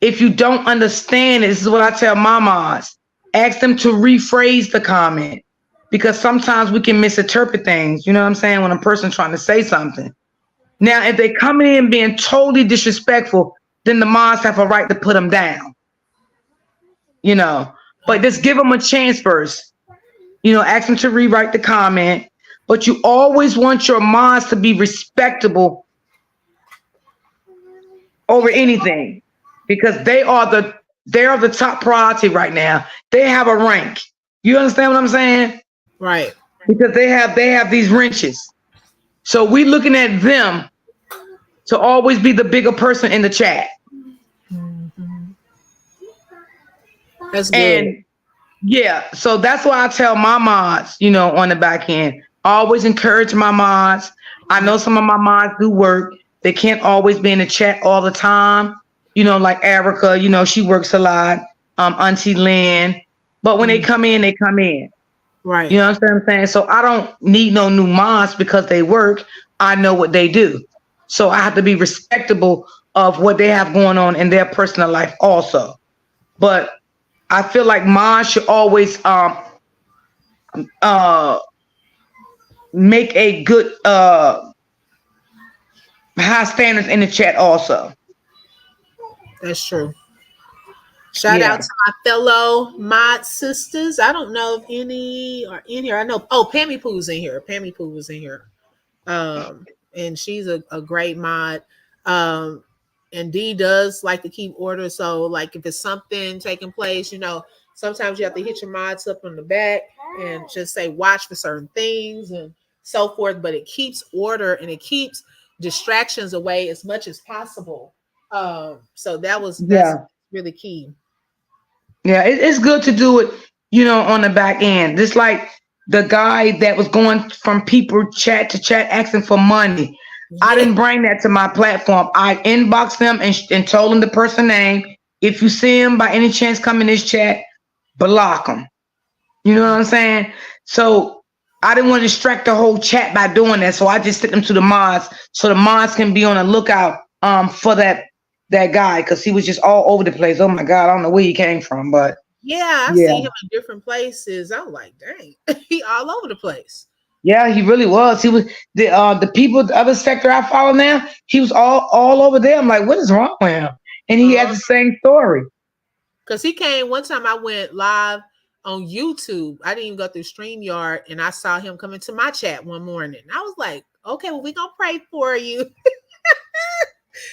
If you don't understand it, this is what I tell my mods. Ask them to rephrase the comment, because sometimes we can misinterpret things, you know what I'm saying, when a person's trying to say something. Now, if they come in being totally disrespectful, then the mods have a right to put them down. But just give them a chance first. Ask them to rewrite the comment. But you always want your mods to be respectable over anything, because they are the top priority right now. They have a rank. You understand what I'm saying?
Right.
Because they have these wrenches. So we looking at them to always be the bigger person in the chat.
Mm-hmm. That's good.
And yeah, so that's why I tell my mods, on the back end, always encourage my mods. I know some of my mods do work. They can't always be in the chat all the time. Like Erica, she works a lot. Auntie Lynn. But when they come in, they come in.
Right.
You know what I'm saying? So I don't need no new mods because they work. I know what they do. So I have to be respectable of what they have going on in their personal life also. But I feel like mods should always make a good high standards in the chat also.
That's true. Shout out to my fellow mod sisters. I don't know if any are in here. I know. Oh, Pammy Pooh's in here. Pammy Pooh was in here. And she's a great mod. And Dee does like to keep order. So, like, if it's something taking place, sometimes you have to hit your mods up on the back and just say watch for certain things and so forth. But it keeps order and it keeps distractions away as much as possible. So that's really key.
Yeah, it's good to do it, on the back end. Just like the guy that was going from people chat to chat asking for money. I
Yeah.
didn't bring that to my platform. I inboxed them and told them the person name. If you see him by any chance come in this chat, block them. You know what I'm saying? So I didn't want to distract the whole chat by doing that. So I just sent them to the mods so the mods can be on the lookout for that guy because he was just all over the place. Oh my God, I don't know where he came from, but
Yeah, I've
yeah.
seen him in different places. I'm like, dang, he all over the place.
Yeah, he really was. He was the people, the other sector I follow now. He was all over there. I'm like, what is wrong with him? And he has the same story.
Because he came one time, I went live on YouTube. I didn't even go through StreamYard, and I saw him come into my chat one morning. I was like, okay, well, we going to pray for you.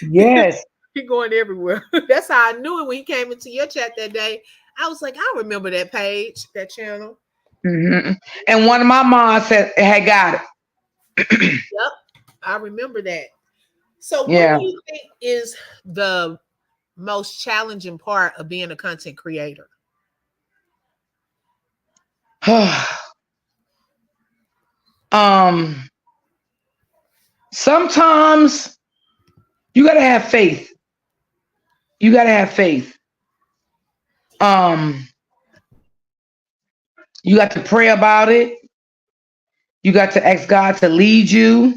Yes.
He going everywhere. That's how I knew it when he came into your chat that day. I was like, I remember that page, that channel.
Hmm. And one of my moms had got it.
Yep, I remember that. So, what
Yeah.
do you think is the most challenging part of being a content creator?
um. Sometimes you gotta have faith. You gotta have faith. Um. You got to pray about it. You got to ask God to lead you.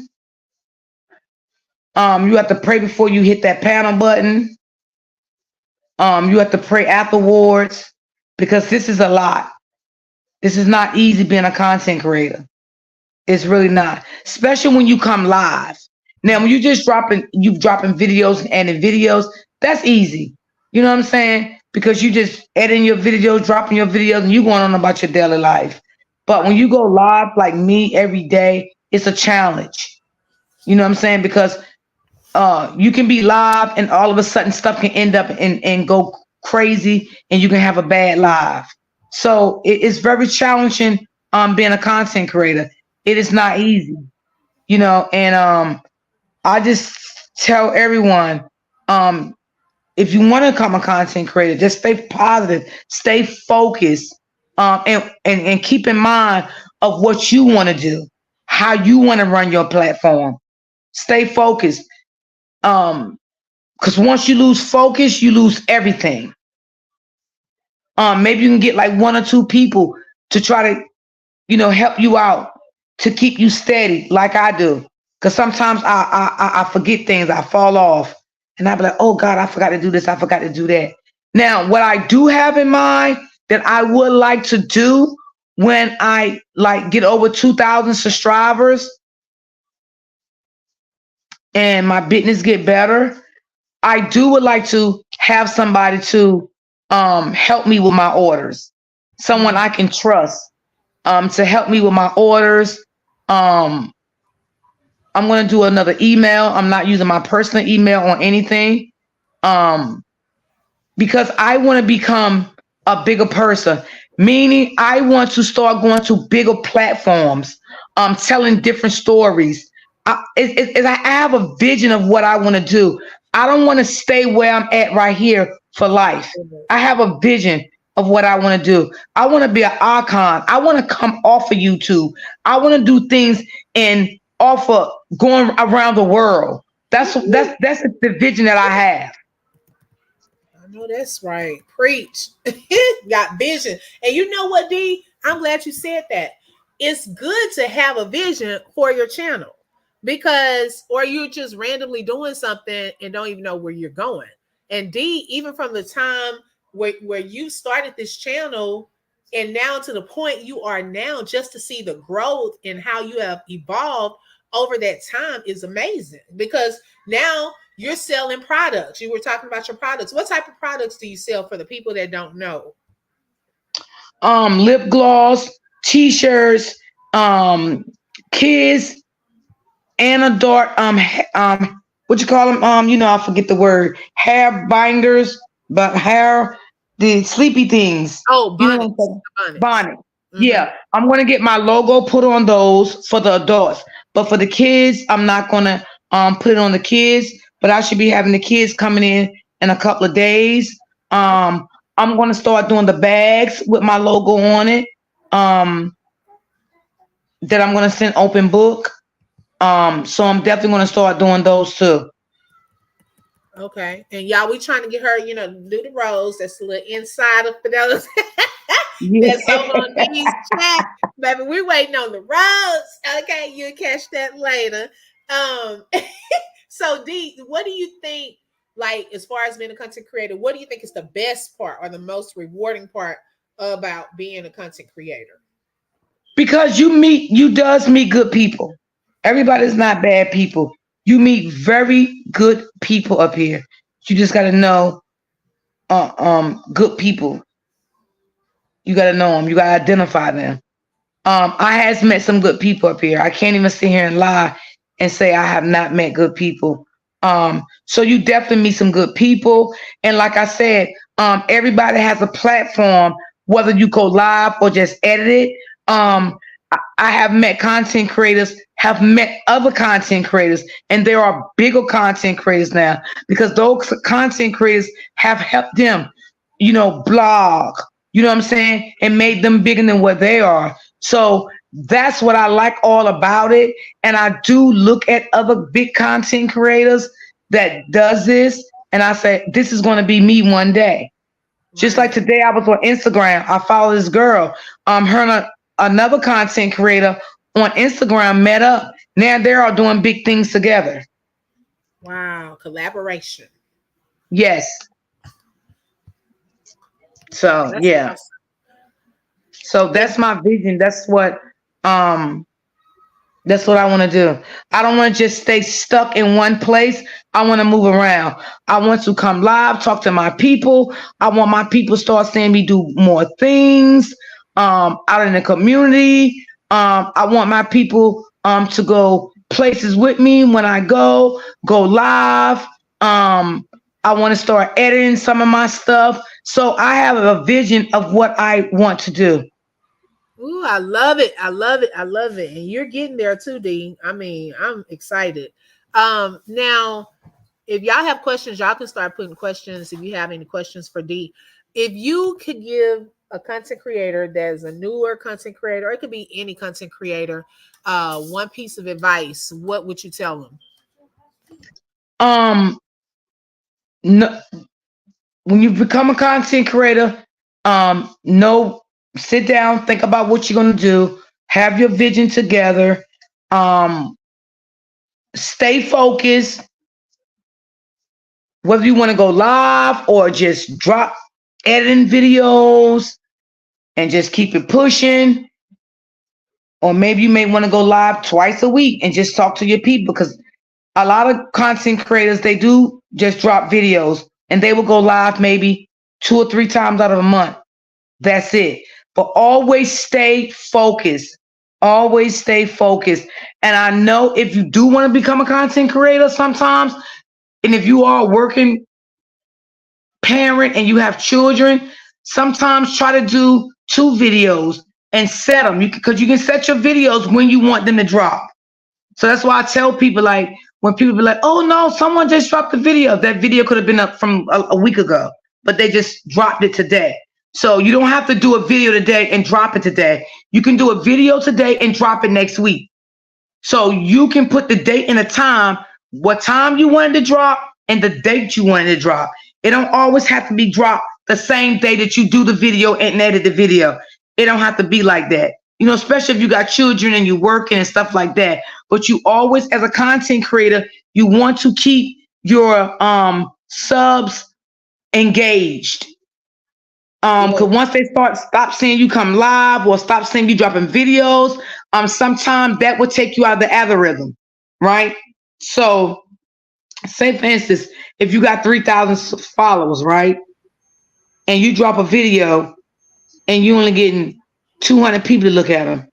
You have to pray before you hit that panel button. You have to pray afterwards because this is a lot. This is not easy being a content creator. It's really not, especially when you come live. Now, when you dropping videos and editing videos, that's easy. You know what I'm saying? Because you just editing your videos, dropping your videos, and you going on about your daily life. But when you go live like me every day, it's a challenge. You know what I'm saying? Because you can be live and all of a sudden stuff can end up and go crazy and you can have a bad live. So it's very challenging being a content creator. It is not easy, you know, and I just tell everyone um if you want to become a content creator, just stay positive, stay focused, and keep in mind of what you want to do, how you want to run your platform. Stay focused. Because once you lose focus, you lose everything. Maybe you can get like one or two people to try to, help you out to keep you steady, like I do. Because sometimes I forget things, I fall off, and I be like, oh God, I forgot to do this, I forgot to do that. Now, what I do have in mind that I would like to do when I like get over 2,000 subscribers and my business get better, I do would like to have somebody to help me with my orders. Someone I can trust to help me with my orders. Um, I'm gonna do another email. I'm not using my personal email on anything. Um, because I want to become a bigger person. Meaning, I want to start going to bigger platforms, telling different stories. I have a vision of what I want to do. I don't want to stay where I'm at right here for life. I have a vision of what I want to do. I want to be an icon. I want to come off of YouTube. I want to do things and offer going around the world. That's the vision that I have.
I know that's right. Preach. Got vision. And you know what, D? I'm glad you said that. It's good to have a vision for your channel because, or you're just randomly doing something and don't even know where you're going. And D, even from the time where you started this channel and now to the point you are now, just to see the growth and how you have evolved over that time is amazing because now you're selling products. You were talking about your products. What type of products do you sell for the people that don't know?
Lip gloss, t-shirts, um, kids, and adult what you call them? I forget the word. Hair binders, but hair the sleepy things.
Oh,
You know what I'm
bonnets.
saying?
Bonnets.
Bonnet.
Mm-hmm.
Yeah, I'm gonna get my logo put on those for the adults, but for the kids, I'm not gonna put it on the kids. But I should be having the kids coming in a couple of days. I'm gonna start doing the bags with my logo on it. Um, that I'm gonna send open book. So I'm definitely gonna start doing those too.
Okay. And y'all, we trying to get her, to do the roles. That's a little insider for those that's over
Yeah.
on these chat. Baby, we're waiting on the roles. Okay, you'll catch that later. Um, so Dee, what do you think, like, as far as being a content creator, what do you think is the best part or the most rewarding part about being a content creator?
Because you does meet good people. Everybody's not bad people. You meet very good people up here. You just gotta know good people. You gotta know them. You gotta identify them. I has met some good people up here. I can't even sit here and lie and say I have not met good people. So you definitely meet some good people. And like I said, everybody has a platform, whether you go live or just edit it. I have met content creators, have met other content creators, and there are bigger content creators now because those content creators have helped them, blog, you know what I'm saying, and made them bigger than what they are. So that's what I like all about it. And I do look at other big content creators that does this, and I say, this is going to be me one day. Just like
Right.
today, I was on Instagram. I follow this girl. Her and another content creator on Instagram met up. Now they're all doing big things together.
Wow. Collaboration.
Yes. So
That's
yeah.
awesome.
So
If
that's my vision. Um That's what I want to do. I don't want to just stay stuck in one place. I want to move around. I want to come live, talk to my people. I want my people start seeing me do more things out in the community. I want my people to go places with me when I go live. I want to start editing some of my stuff. So I have a vision of what I want to do.
Ooh, I love it. I love it. I love it. And you're getting there too, Dee. I mean, I'm excited. Now, if y'all have questions, y'all can start putting questions if you have any questions for Dee. If you could give a content creator that's a newer content creator, or it could be any content creator, one piece of advice, what would you tell them?
Um, no, when you become a content creator, no, sit down, think about what you're gonna do, have your vision together, um, stay focused, whether you want to go live or just drop editing videos and just keep it pushing, or maybe you may want to go live twice a week and just talk to your people because a lot of content creators they do just drop videos and they will go live maybe 2 or 3 times out of a month. That's it. But always stay focused. Always stay focused. And I know if you do want to become a content creator sometimes, and if you are a working parent and you have children, sometimes try to do 2 videos and set them. Because you can set your videos when you want them to drop. So that's why I tell people, like, when people be like, oh no, someone just dropped the video. That video could have been up from a week ago, but they just dropped it today. So you don't have to do a video today and drop it today. You can do a video today and drop it next week. So you can put the date and the time, what time you wanted to drop and the date you wanted to drop. It don't always have to be dropped the same day that you do the video and edit the video. It don't have to be like that. Especially if you got children and you're working and stuff like that. But you always, as a content creator, you want to keep your subs engaged.
Yeah.
Because once they stop seeing you come live or stop seeing you dropping videos, sometimes that will take you out of the algorithm, right? So, say for instance, if you got 3,000 followers, right, and you drop a video and you only getting 200 people to look at them,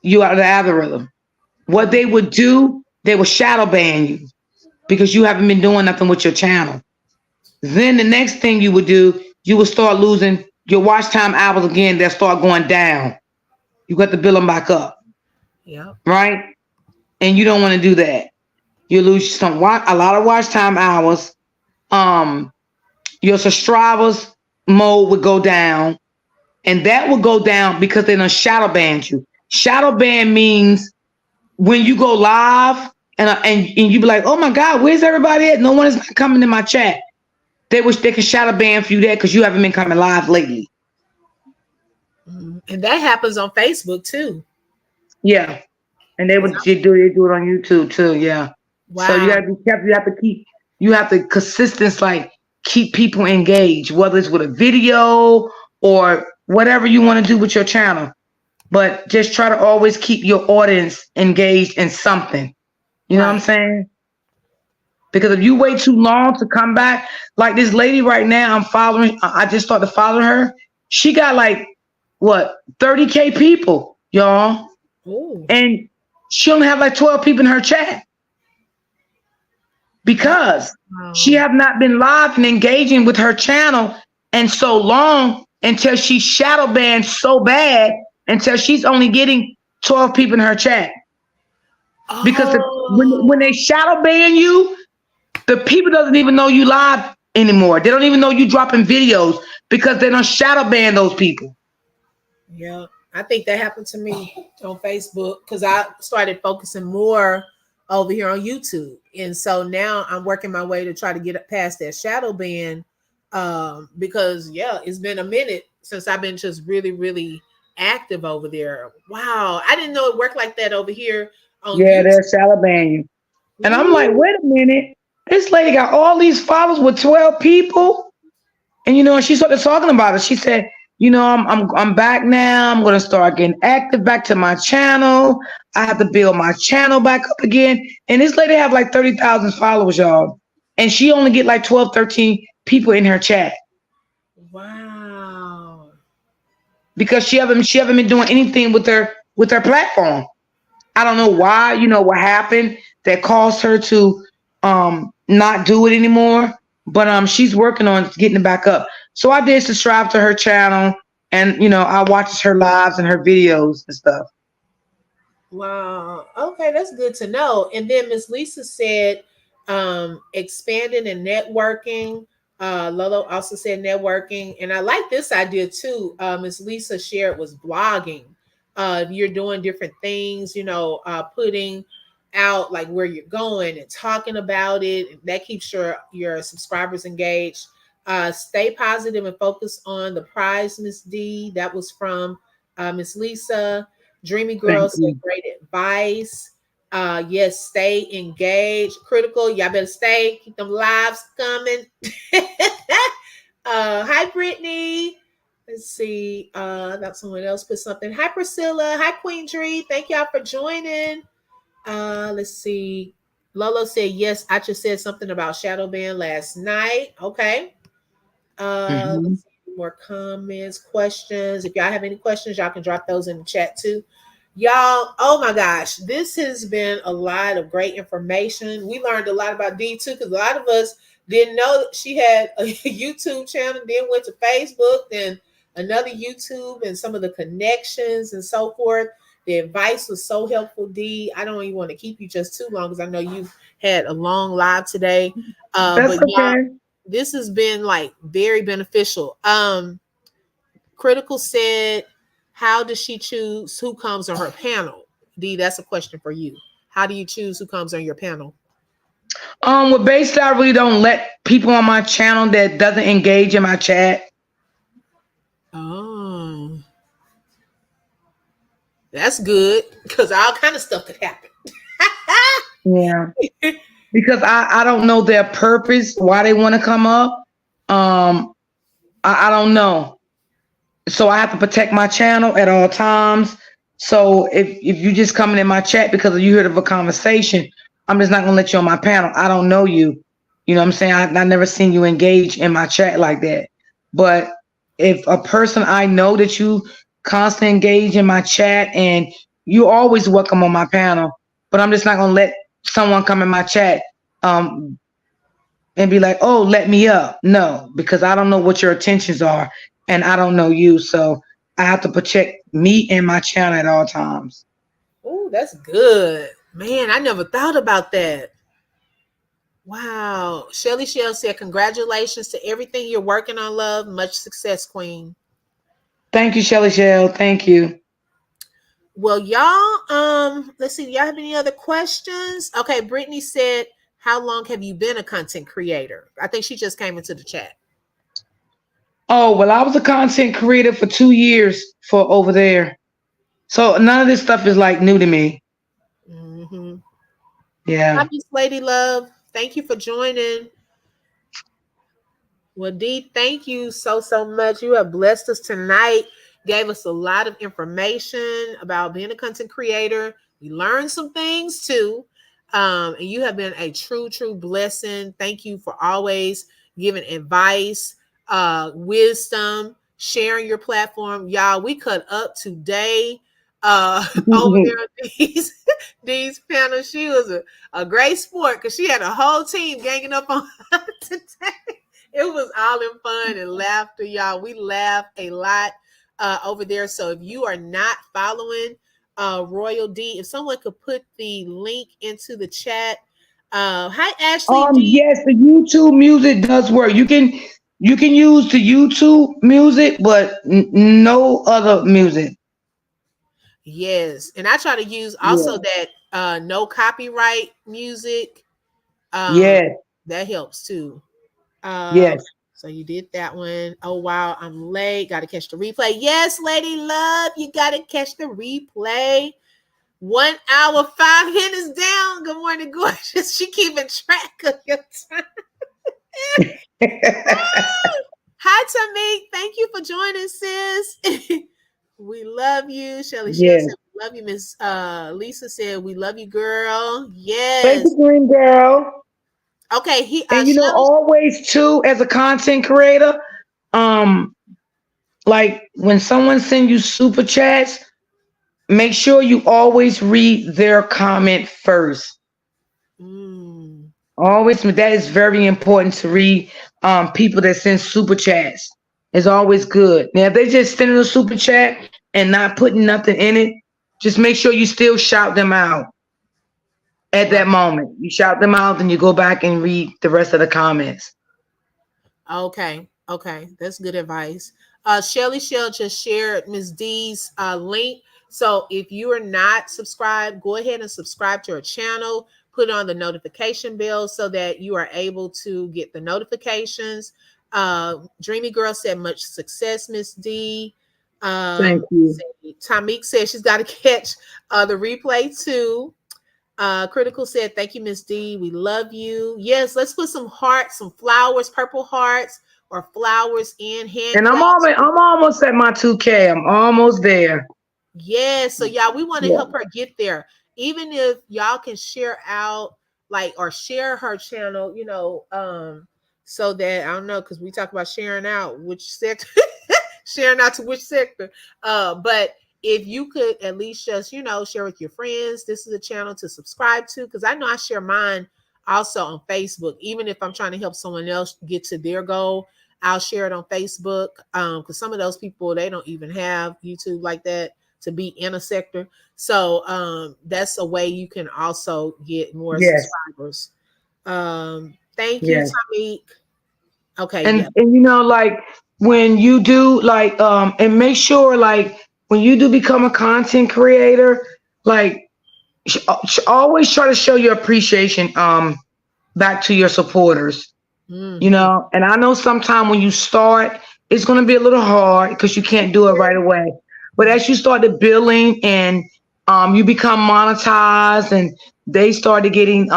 you out of the algorithm. What they would do, they would shadow ban you because you haven't been doing nothing with your channel. Then the next thing you would do, you would start losing your watch time hours again. They'll start going down. You got to build them back up,
Yeah.
right? And you don't want to do that. You lose a lot of watch time hours. Your subscribers mode would go down, and that would go down because they done shadow banned you. Shadow ban means when you go live and you be like, oh my God, where's everybody at? No one is not coming in my chat. They wish they could shadow ban for you there because you haven't been coming live lately.
And that happens on Facebook too.
Yeah. And they do it on YouTube too. Yeah. So you
Wow.
gotta be careful. You have to consistence, like keep people engaged, whether it's with a video or whatever you want to do with your channel. But just try to always keep your audience engaged in something. You know what I'm
Right.
saying? Because if you wait too long to come back, like this lady right now, I'm following. I just started following her. She got like what 30K people, y'all,
Oh.
and she only have like 12 people in her chat because she
Wow.
have not been live and engaging with her channel and so long until she shadow banned so bad until she's only getting 12 people in her chat. Because when
Oh.
they shadow ban you, the people doesn't even know you live anymore. They don't even know you dropping videos because they don't shadow ban those people.
Yeah, I think that happened to me on Facebook because I started focusing more over here on YouTube, and so now I'm working my way to try to get past that shadow ban. Because yeah, it's been a minute since I've been just really, really active over there. Wow, I didn't know it worked like that over here on
Yeah,
YouTube.
they'll shadow ban you. And I'm like,
Ooh.
wait a minute. This lady got all these followers with 12 people. And she started talking about it. She said, I'm back now. I'm gonna start getting active back to my channel. I have to build my channel back up again. And this lady have like 30,000 followers, y'all. And she only get like 12, 13 people in her chat
Wow.
because she haven't been doing anything with her platform. I don't know why, what happened that caused her to not do it anymore. But she's working on getting it back up. So I did subscribe to her channel and I watched her lives and her videos and stuff.
Wow. Okay, that's good to know. And then Miss Lisa said expanding and networking. Lolo also said networking. And I like this idea too. Miss Lisa shared was blogging. If you're doing different things, putting out like where you're going and talking about it. That keeps your subscribers engaged. Stay positive and focus on the prize, Miss D. That was from Miss Lisa. Dreamy Girl
Thank
said
you.
great advice. Yes, stay engaged. Critical. Y'all better stay. Keep them lives coming. Hi, Brittany. Let's see. I thought someone else put something. Hi, Priscilla. Hi, Queen Tree. Thank y'all for joining. Let's see. Lolo said, yes, I just said something about Shadow Band last night. Okay.
Hmm.
Let's see more comments, questions. If y'all have any questions, y'all can drop those in the chat too. Y'all, oh my gosh, this has been a lot of great information. We learned a lot about Dee too, because a lot of us didn't know that she had a YouTube channel, then went to Facebook, then another YouTube, and some of the connections and so forth. The advice was so helpful, Dee. I don't even want to keep you just too long because I know you've had a long live today.
That's
But y'all,
okay.
this has been like very beneficial. Critical said, how does she choose who comes on her panel? D, that's a question for you. How do you choose who comes on your panel?
With basically I really don't let people on my channel that doesn't engage in my chat.
Oh, that's good because all kind of stuff could happen.
Yeah. Because I don't know their purpose, why they want to come up. I don't know. So I have to protect my channel at all times. So if you just coming in my chat because you heard of a conversation, I'm just not gonna let you on my panel. I don't know you. You know what I'm saying? I never seen you engage in my chat like that. But if a person I know that you constantly engage in my chat and you always welcome on my panel, but I'm just not gonna let someone come in my chat um and be like, oh, let me up. No, because I don't know what your intentions are and I don't know you. So I have to protect me and my channel at all times.
Oh, that's good. Man, I never thought about that. Wow. Shelly Shell said, congratulations to everything you're working on, love. Much success, Queen.
Thank you, Shelly Shell. Thank you.
Well, y'all, let's see. Do y'all have any other questions? Okay, Brittany said, how long have you been a content creator? I think she just came into the chat.
Oh, well, I was a content creator for 2 years for over there. So none of this stuff is like new to me.
Mm-hmm. Hi,
Yeah.
Miss Lady Love. Thank you for joining. Well, Dee, thank you so much. You have blessed us tonight. Gave us a lot of information about being a content creator. We learned some things too. And you have been a true blessing. Thank you for always giving advice, wisdom, sharing your platform. Y'all, we cut up today over there on Dee's panel. She was a great sport because she had a whole team ganging up on her today. It was all in fun and laughter, y'all. We laughed a lot over there. So if you are not following RoyalDee, if someone could put the link into the chat. Hi, Ashley D.
Yes, the YouTube music does work. You can use the YouTube music, but no other music.
Yes, and I try to use also
Yeah.
that no copyright music. Um,
Yes.
that helps too. Um,
Yes.
so you did that one. Oh wow, I'm late. Got to catch the replay. Yes, Lady Love, you got to catch the replay. 1 hour, 5 minutes down. Good morning, gorgeous. She keeping track of your time. Hi, Tamik. Thank you for joining, sis. We love you. Shelly Shell
Yes.
said, we love you. Miss Lisa said, we love you, girl.
Thank
Yes.
you, Green Girl.
Okay,
And
Shelly.
always too, as a content creator, um, like when someone sends you super chats, make sure you always read their comment first.
Mm,
Always, that is very important to read. People that send super chats is always good. Now, if they just sending a super chat and not putting nothing in it, just make sure you still shout them out at
right.
that moment. You shout them out, then you go back and read the rest of the comments.
Okay. Okay. That's good advice. Shelly Shell just shared Miss D's link. So if you are not subscribed, go ahead and subscribe to her channel. Put on the notification bell so that you are able to get the notifications. Dreamy Girl said, much success, Miss D.
Thank
Let's
you.
see. Tamik said she's got to catch the replay too. Critical said, thank you, Miss D. We love you. Yes, let's put some hearts, some flowers, purple hearts, or flowers in hand
And
claps.
I'm almost at my 2K. I'm almost there.
Yes. So y'all, we want to
Yeah.
help her get there. Even if y'all can share out like or share her channel, so that I don't know, because we talk about sharing out which sector, sharing out to which sector. But if you could at least just, share with your friends, this is a channel to subscribe to. Because I know I share mine also on Facebook. Even if I'm trying to help someone else get to their goal, I'll share it on Facebook. Because some of those people, they don't even have YouTube like that to be in a sector. So that's a way you can also get more
Yes.
subscribers. Thank you,
Yes.
Tamik. Okay, yeah.
And like when you do like and make sure like when you do become a content creator, like always try to show your appreciation back to your supporters.
Mm-hmm.
And I know sometimes when you start, it's going to be a little hard because you can't do it right away. But as you start to building and you become monetized and they started getting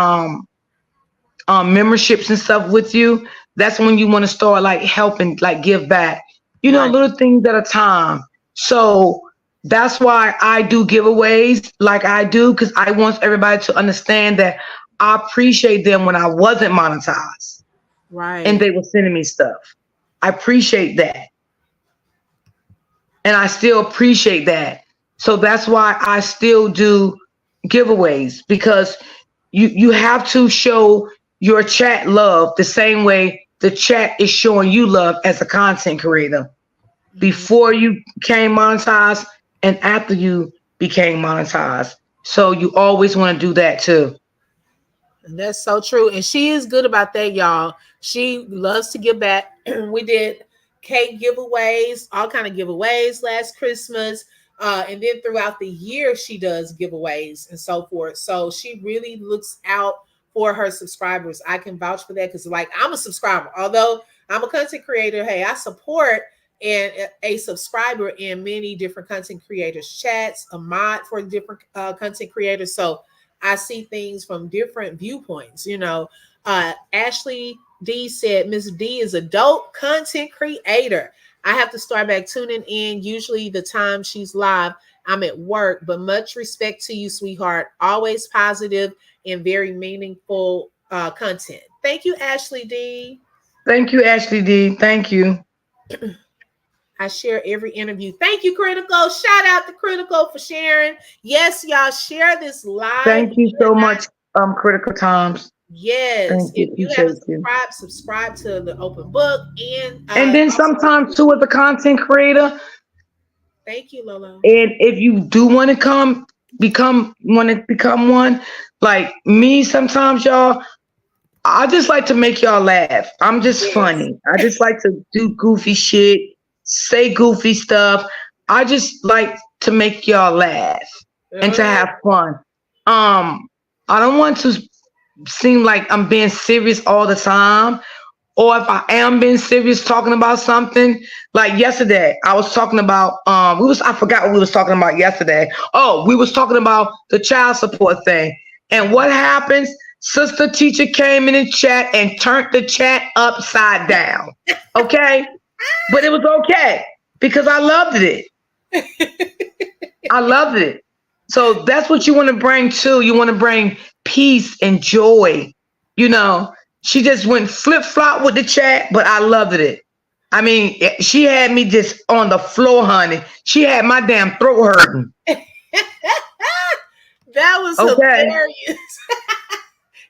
memberships and stuff with you, that's when you want to start like helping, like give back,
Right,
little things at a time. So that's why I do giveaways like I do, because I want everybody to understand that I appreciate them when I wasn't monetized and
right,
they were sending me stuff. I appreciate that. And I still appreciate that. So that's why I still do giveaways, because you have to show your chat love the same way the chat is showing you love as a content creator
mhm.
before you became monetized and after you became monetized. So you always want to do that too.
And that's so true. And she is good about that, y'all. She loves to give back. We did cake giveaways, all kind of giveaways last Christmas. And then throughout the year, she does giveaways and so forth. So she really looks out for her subscribers. I can vouch for that because, like, I'm a subscriber. Although I'm a content creator, hey, I support and a subscriber in many different content creators' chats, a mod for different content creators. So I see things from different viewpoints. Ashley D said Miss D is a dope content creator. I have to start back tuning in. Usually the time she's live, I'm at work, but much respect to you, sweetheart. Always positive and very meaningful content. Thank you, Ashley D.
Thank you, Ashley D. Thank you.
I share every interview. Thank you, Critical. Shout out to Critical for sharing. Yes, y'all share this live.
Thank you so much, Critical Times.
Yes.
Thank you.
If you haven't
Appreciate you.
subscribe to the open book
And then
also,
sometimes too, as a content creator,
thank you, Lolo.
and if you do want to become one, like me, sometimes y'all, I just like to make y'all laugh. I'm just
Yes.
funny. I just like to do goofy shit, say goofy stuff. I just like to make y'all laugh and to have fun. I don't want to seem like I'm being serious all the time. Or if I am being serious talking about something, like yesterday, I was talking about I forgot what we was talking about yesterday. Oh, we was talking about the child support thing. And what happens? Sister teacher came in the chat and turned the chat upside down. Okay? But it was okay because I loved it. I loved it. So that's what you want to bring too. You want to bring peace and joy. You know, she just went flip flop with the chat, but I loved it. I mean, she had me just on the floor, honey. She had my damn throat hurting.
That was
Okay.
hilarious.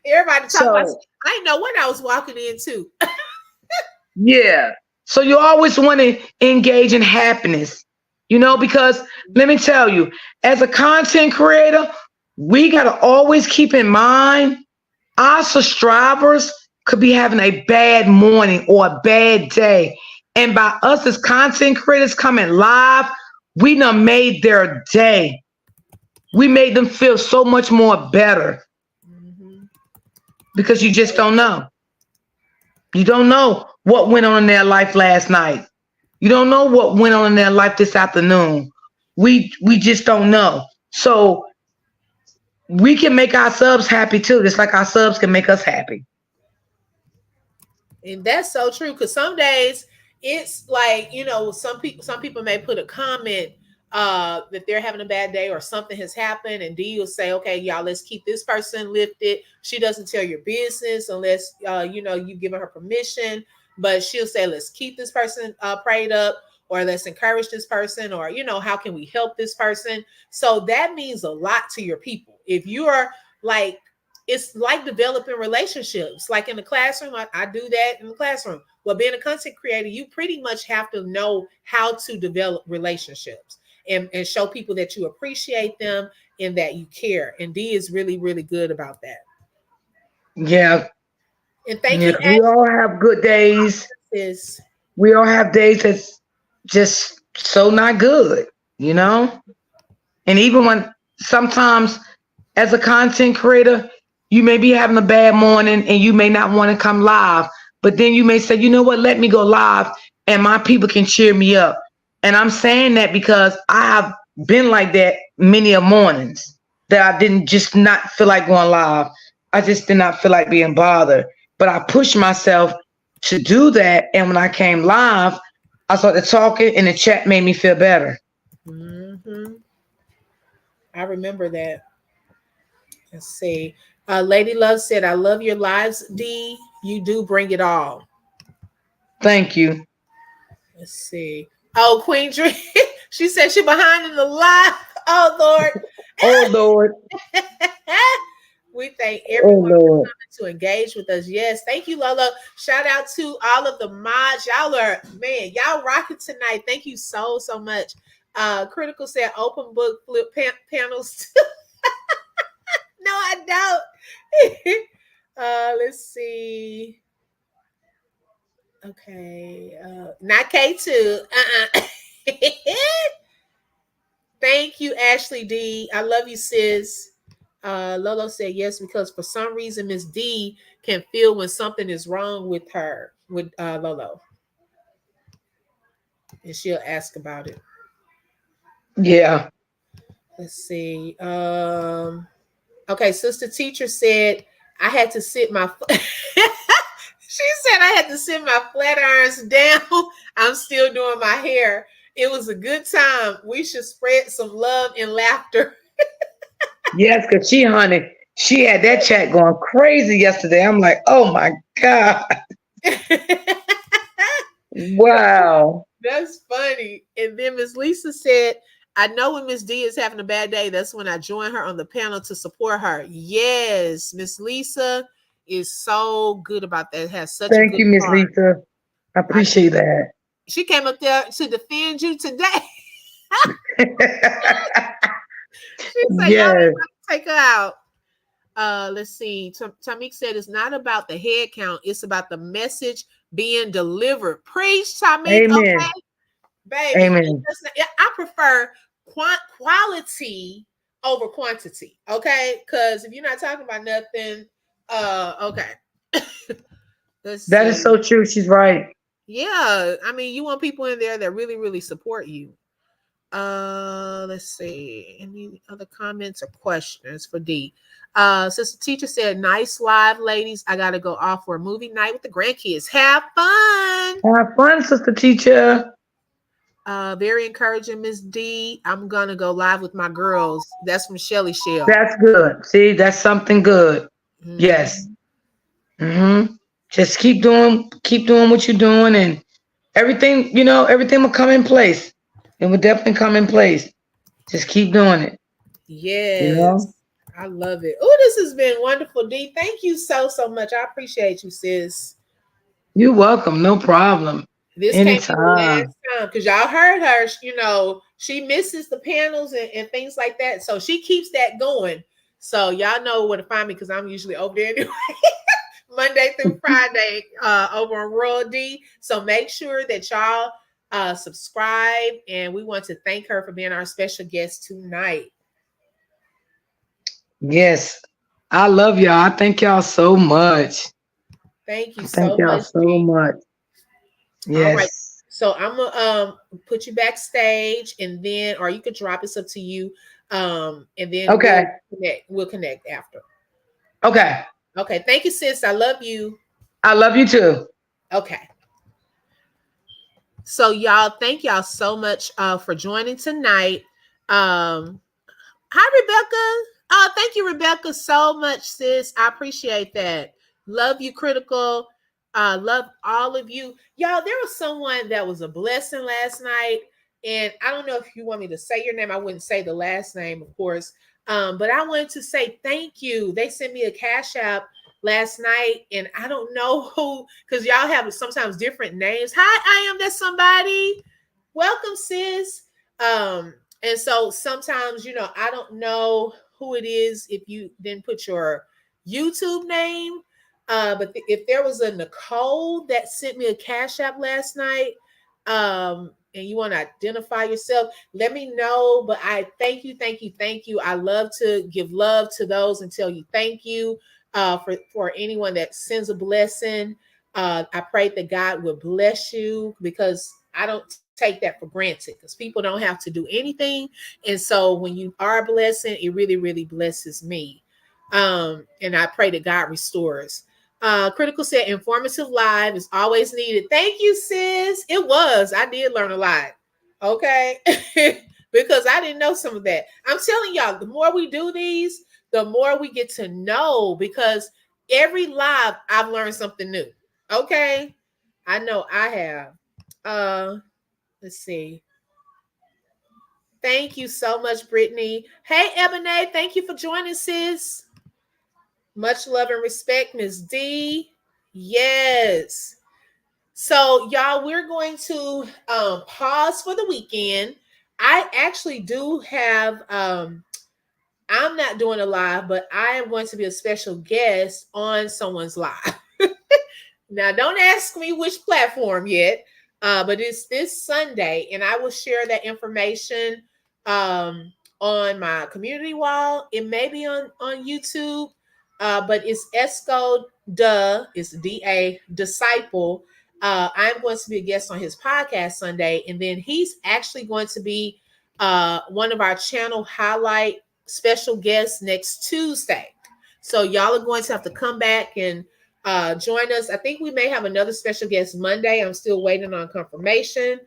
Everybody talking about.
So
I didn't know what I was walking into.
yeah. So you always want to engage in happiness, because let me tell you, as a content creator, we got to always keep in mind our subscribers could be having a bad morning or a bad day. And by us as content creators coming live, we done made their day. We made them feel so much more better because you just don't know. You don't know what went on in their life last night. You don't know what went on in their life this afternoon. We just don't know. So we can make our subs happy too, just like our subs can make us happy.
And that's so true, because some days it's like, some people may put a comment that they're having a bad day or something has happened, and Dee will say, okay, y'all, let's keep this person lifted. She doesn't tell your business unless you've given her permission, but she'll say, let's keep this person prayed up, or let's encourage this person, or how can we help this person? So that means a lot to your people. If you are like, it's like developing relationships. Like in the classroom, I do that in the classroom. Well, being a content creator, you pretty much have to know how to develop relationships and show people that you appreciate them and that you care. And Dee is really, really good about that.
Yeah.
And thank
Yeah,
you,
'cause we all have good days.
Ashley.
We all have days that's just so not good. And even when sometimes as a content creator, you may be having a bad morning and you may not want to come live, but then you may say, you know what, let me go live and my people can cheer me up. And I'm saying that because I have been like that many of mornings that I didn't just not feel like going live. I just did not feel like being bothered. But I pushed myself to do that. And when I came live, I started talking and the chat made me feel better.
Mm-hmm. I remember that. Let's see. Lady Love said, I love your lives, Dee. You do bring it all.
Thank you.
Let's see. Oh, Queen Dream. She said she behind in the live. Oh, Lord.
Oh, Lord.
We thank
Oh,
everyone for
Lord.
coming to engage with us. Yes. Thank you, Lolo. Shout out to all of the mods. Y'all rocking tonight. Thank you so, so much. Critical said open book flip panels. No, I don't. Let's see. Okay. Not K2. Thank Thank you, Ashley D. I love you, sis. Lolo said yes because for some reason Miss D can feel when something is wrong with her, with Lolo, and she'll ask about it.
Yeah.
Let's see. Okay, sister teacher said I had to sit my. She said I had to sit my flat irons down. I'm still doing my hair. It was a good time. We should spread some love and laughter.
Yes, because honey, she had that chat going crazy yesterday. I'm like, oh my God. Wow.
That's funny. And then Miss Lisa said, I know when Miss D is having a bad day, that's when I join her on the panel to support her. Yes, Miss Lisa is so good about that. Has such a
Thank
good
you, Miss
heart.
Lisa. I
I
appreciate that.
She came up there to defend you today. She said, y'all ain't
Yes.
about to take her out. Let's see. Tamik said it's not about the head count, it's about the message being delivered. Preach, Tamik. Okay,
Amen.
baby.
Amen.
I prefer quality over quantity. Okay, because if you're not talking about nothing, okay. Let's
That is
see.
so true. She's right.
Yeah, I mean, you want people in there that really, really support you. Let's see. Any other comments or questions for D? Sister teacher said, nice live, ladies. I gotta go off for a movie night with the grandkids. Have fun.
Have fun, sister teacher.
Very encouraging, Miss D. I'm gonna go live with my girls. That's from Shelly Shell.
That's good. See, that's something good. Yes.
Mhm.
Just keep doing what you're doing, and everything, everything will come in place. It will definitely come in place. Just keep doing it. You
Yes.
know.
I love it. Oh, this has been wonderful, D. Thank you so, so much. I appreciate you, sis.
You're welcome. No problem.
This can't be the
Anytime.
last time because y'all heard her. She misses the panels and things like that. So she keeps that going. So y'all know where to find me because I'm usually over there anyway. Monday through Friday over on RoyalDee. So make sure that y'all subscribe. And we want to thank her for being our special guest tonight.
Yes. I love y'all. I thank y'all so much.
Thank you
I thank
so
y'all
much,
so
G.
much.
All right.
Yes.
So I'm gonna put you backstage and then or you could drop it's up to you. And then
Okay.
we'll connect after.
Okay.
Okay, thank you, sis. I love you.
I love you too.
Okay. So y'all, thank y'all so much for joining tonight. Hi, Rebecca. Oh, thank you, Rebecca, so much, sis. I appreciate that. Love you, Critical. Love all of you. Y'all, there was someone that was a blessing last night. And I don't know if you want me to say your name. I wouldn't say the last name, of course. But I wanted to say thank you. They sent me a cash app last night, and I don't know who, because y'all have sometimes different names. Hi, I am that somebody. Welcome, sis. And so sometimes, I don't know who it is if you didn't put your YouTube name. But if there was a Nicole that sent me a cash app last night, and you want to identify yourself, let me know. But I thank you, thank you, thank you. I love to give love to those and tell you thank you for anyone that sends a blessing. I pray that God will bless you because I don't take that for granted because people don't have to do anything. And so when you are a blessing, it really, really blesses me. And I pray that God restores. Critical said informative live is always needed. Thank you, sis. It was. I did learn a lot. Okay. Because I didn't know some of that. I'm telling y'all, the more we do these, the more we get to know because every live I've learned something new. Okay. I know I have. Let's see. Thank you so much, Brittany. Hey, Ebony, thank you for joining, sis. Much love and respect, Miss D. Yes. So, y'all, we're going to pause for the weekend. I actually do have I'm not doing a live, but I am going to be a special guest on someone's live. Now, don't ask me which platform yet, but it's this Sunday, and I will share that information on my community wall. It may be on YouTube, but it's Esco Duh. It's DA Disciple. I'm going to be a guest on his podcast Sunday, and then he's actually going to be one of our channel highlight special guests next Tuesday. So y'all are going to have to come back and join us. I think we may have another special guest Monday. I'm still waiting on confirmation.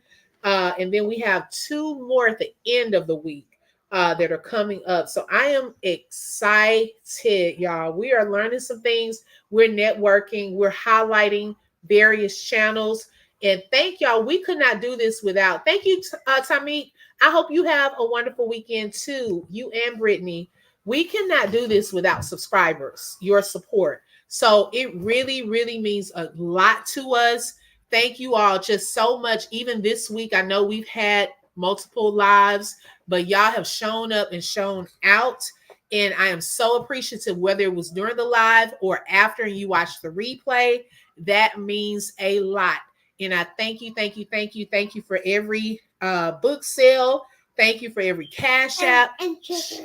And then we have 2 more at the end of the week that are coming up. So I am excited, y'all. We are learning some things. We're networking. We're highlighting various channels. And thank y'all. We could not do this without. Thank you, Tamik. I hope you have a wonderful weekend too. You and Brittany. We cannot do this without subscribers, your support. So it really, really means a lot to us. Thank you all just so much. Even this week, I know we've had multiple lives, but y'all have shown up and shown out. And I am so appreciative, whether it was during the live or after and you watch the replay. That means a lot. And I thank you, thank you, thank you, thank you for every book sale. Thank you for every cash app.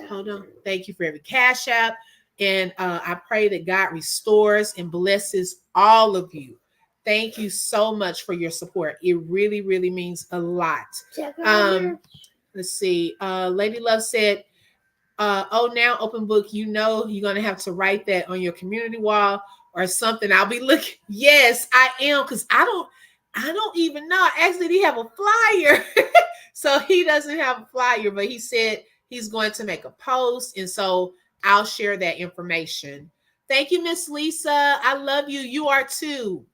Hold on. Thank you for every cash app. And I pray that God restores and blesses all of you. Thank you so much for your support. It really, really means a lot. Let's see. Lady Love said, oh, now open book, you know you're going to have to write that on your community wall or something. I'll be looking. Yes, I am, because I don't even know. Actually, he have a flyer. So he doesn't have a flyer, but he said he's going to make a post. And so I'll share that information. Thank you, Miss Lisa. I love you. You are too.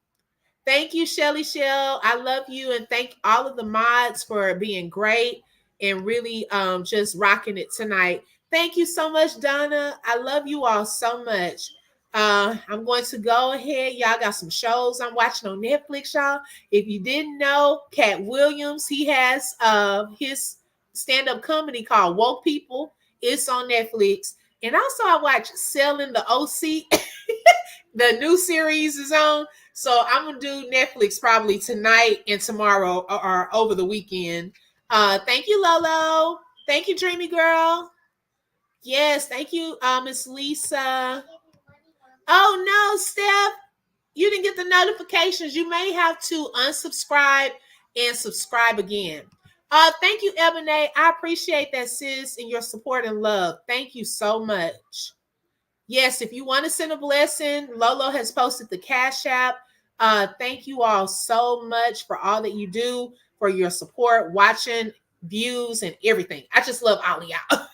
Thank you, Shelly Shell. I love you. And thank all of the mods for being great and really just rocking it tonight. Thank you so much, Donna. I love you all so much. I'm going to go ahead. Y'all got some shows I'm watching on Netflix, y'all. If you didn't know, Cat Williams, he has his stand-up comedy called Woke People. It's on Netflix. And also I watch Selling the OC. The new series is on. So I'm going to do Netflix probably tonight and tomorrow or over the weekend. Thank you, Lolo. Thank you, Dreamy Girl. Yes, thank you, Miss Lisa. Oh, no, Steph. You didn't get the notifications. You may have to unsubscribe and subscribe again. Thank you, Ebony. I appreciate that, sis, and your support and love. Thank you so much. Yes, if you want to send a blessing, Lolo has posted the Cash App. Thank you all so much for all that you do, for your support, watching, views, and everything. I just love all of y'all.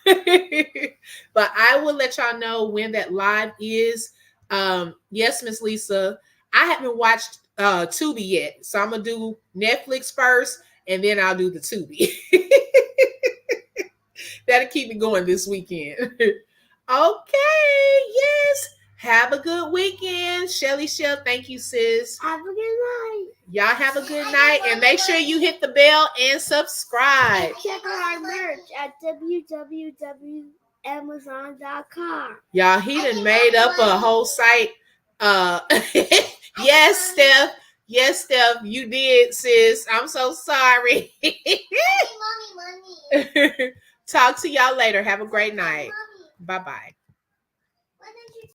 But I will let y'all know when that live is. Yes, Miss Lisa, I haven't watched Tubi yet. So I'm going to do Netflix first, and then I'll do the Tubi. That'll keep me going this weekend. Okay, yes. Have a good weekend. Shelly Shell, thank you, sis.
Have a good night.
Y'all have a good night. And make sure you hit the bell and subscribe.
Check out our merch at www.amazon.com.
Y'all, he done made up a whole site. Yes, Steph. Yes, Steph, you did, sis. I'm so sorry.
Money.
Talk to y'all later. Have a great night. Bye-bye.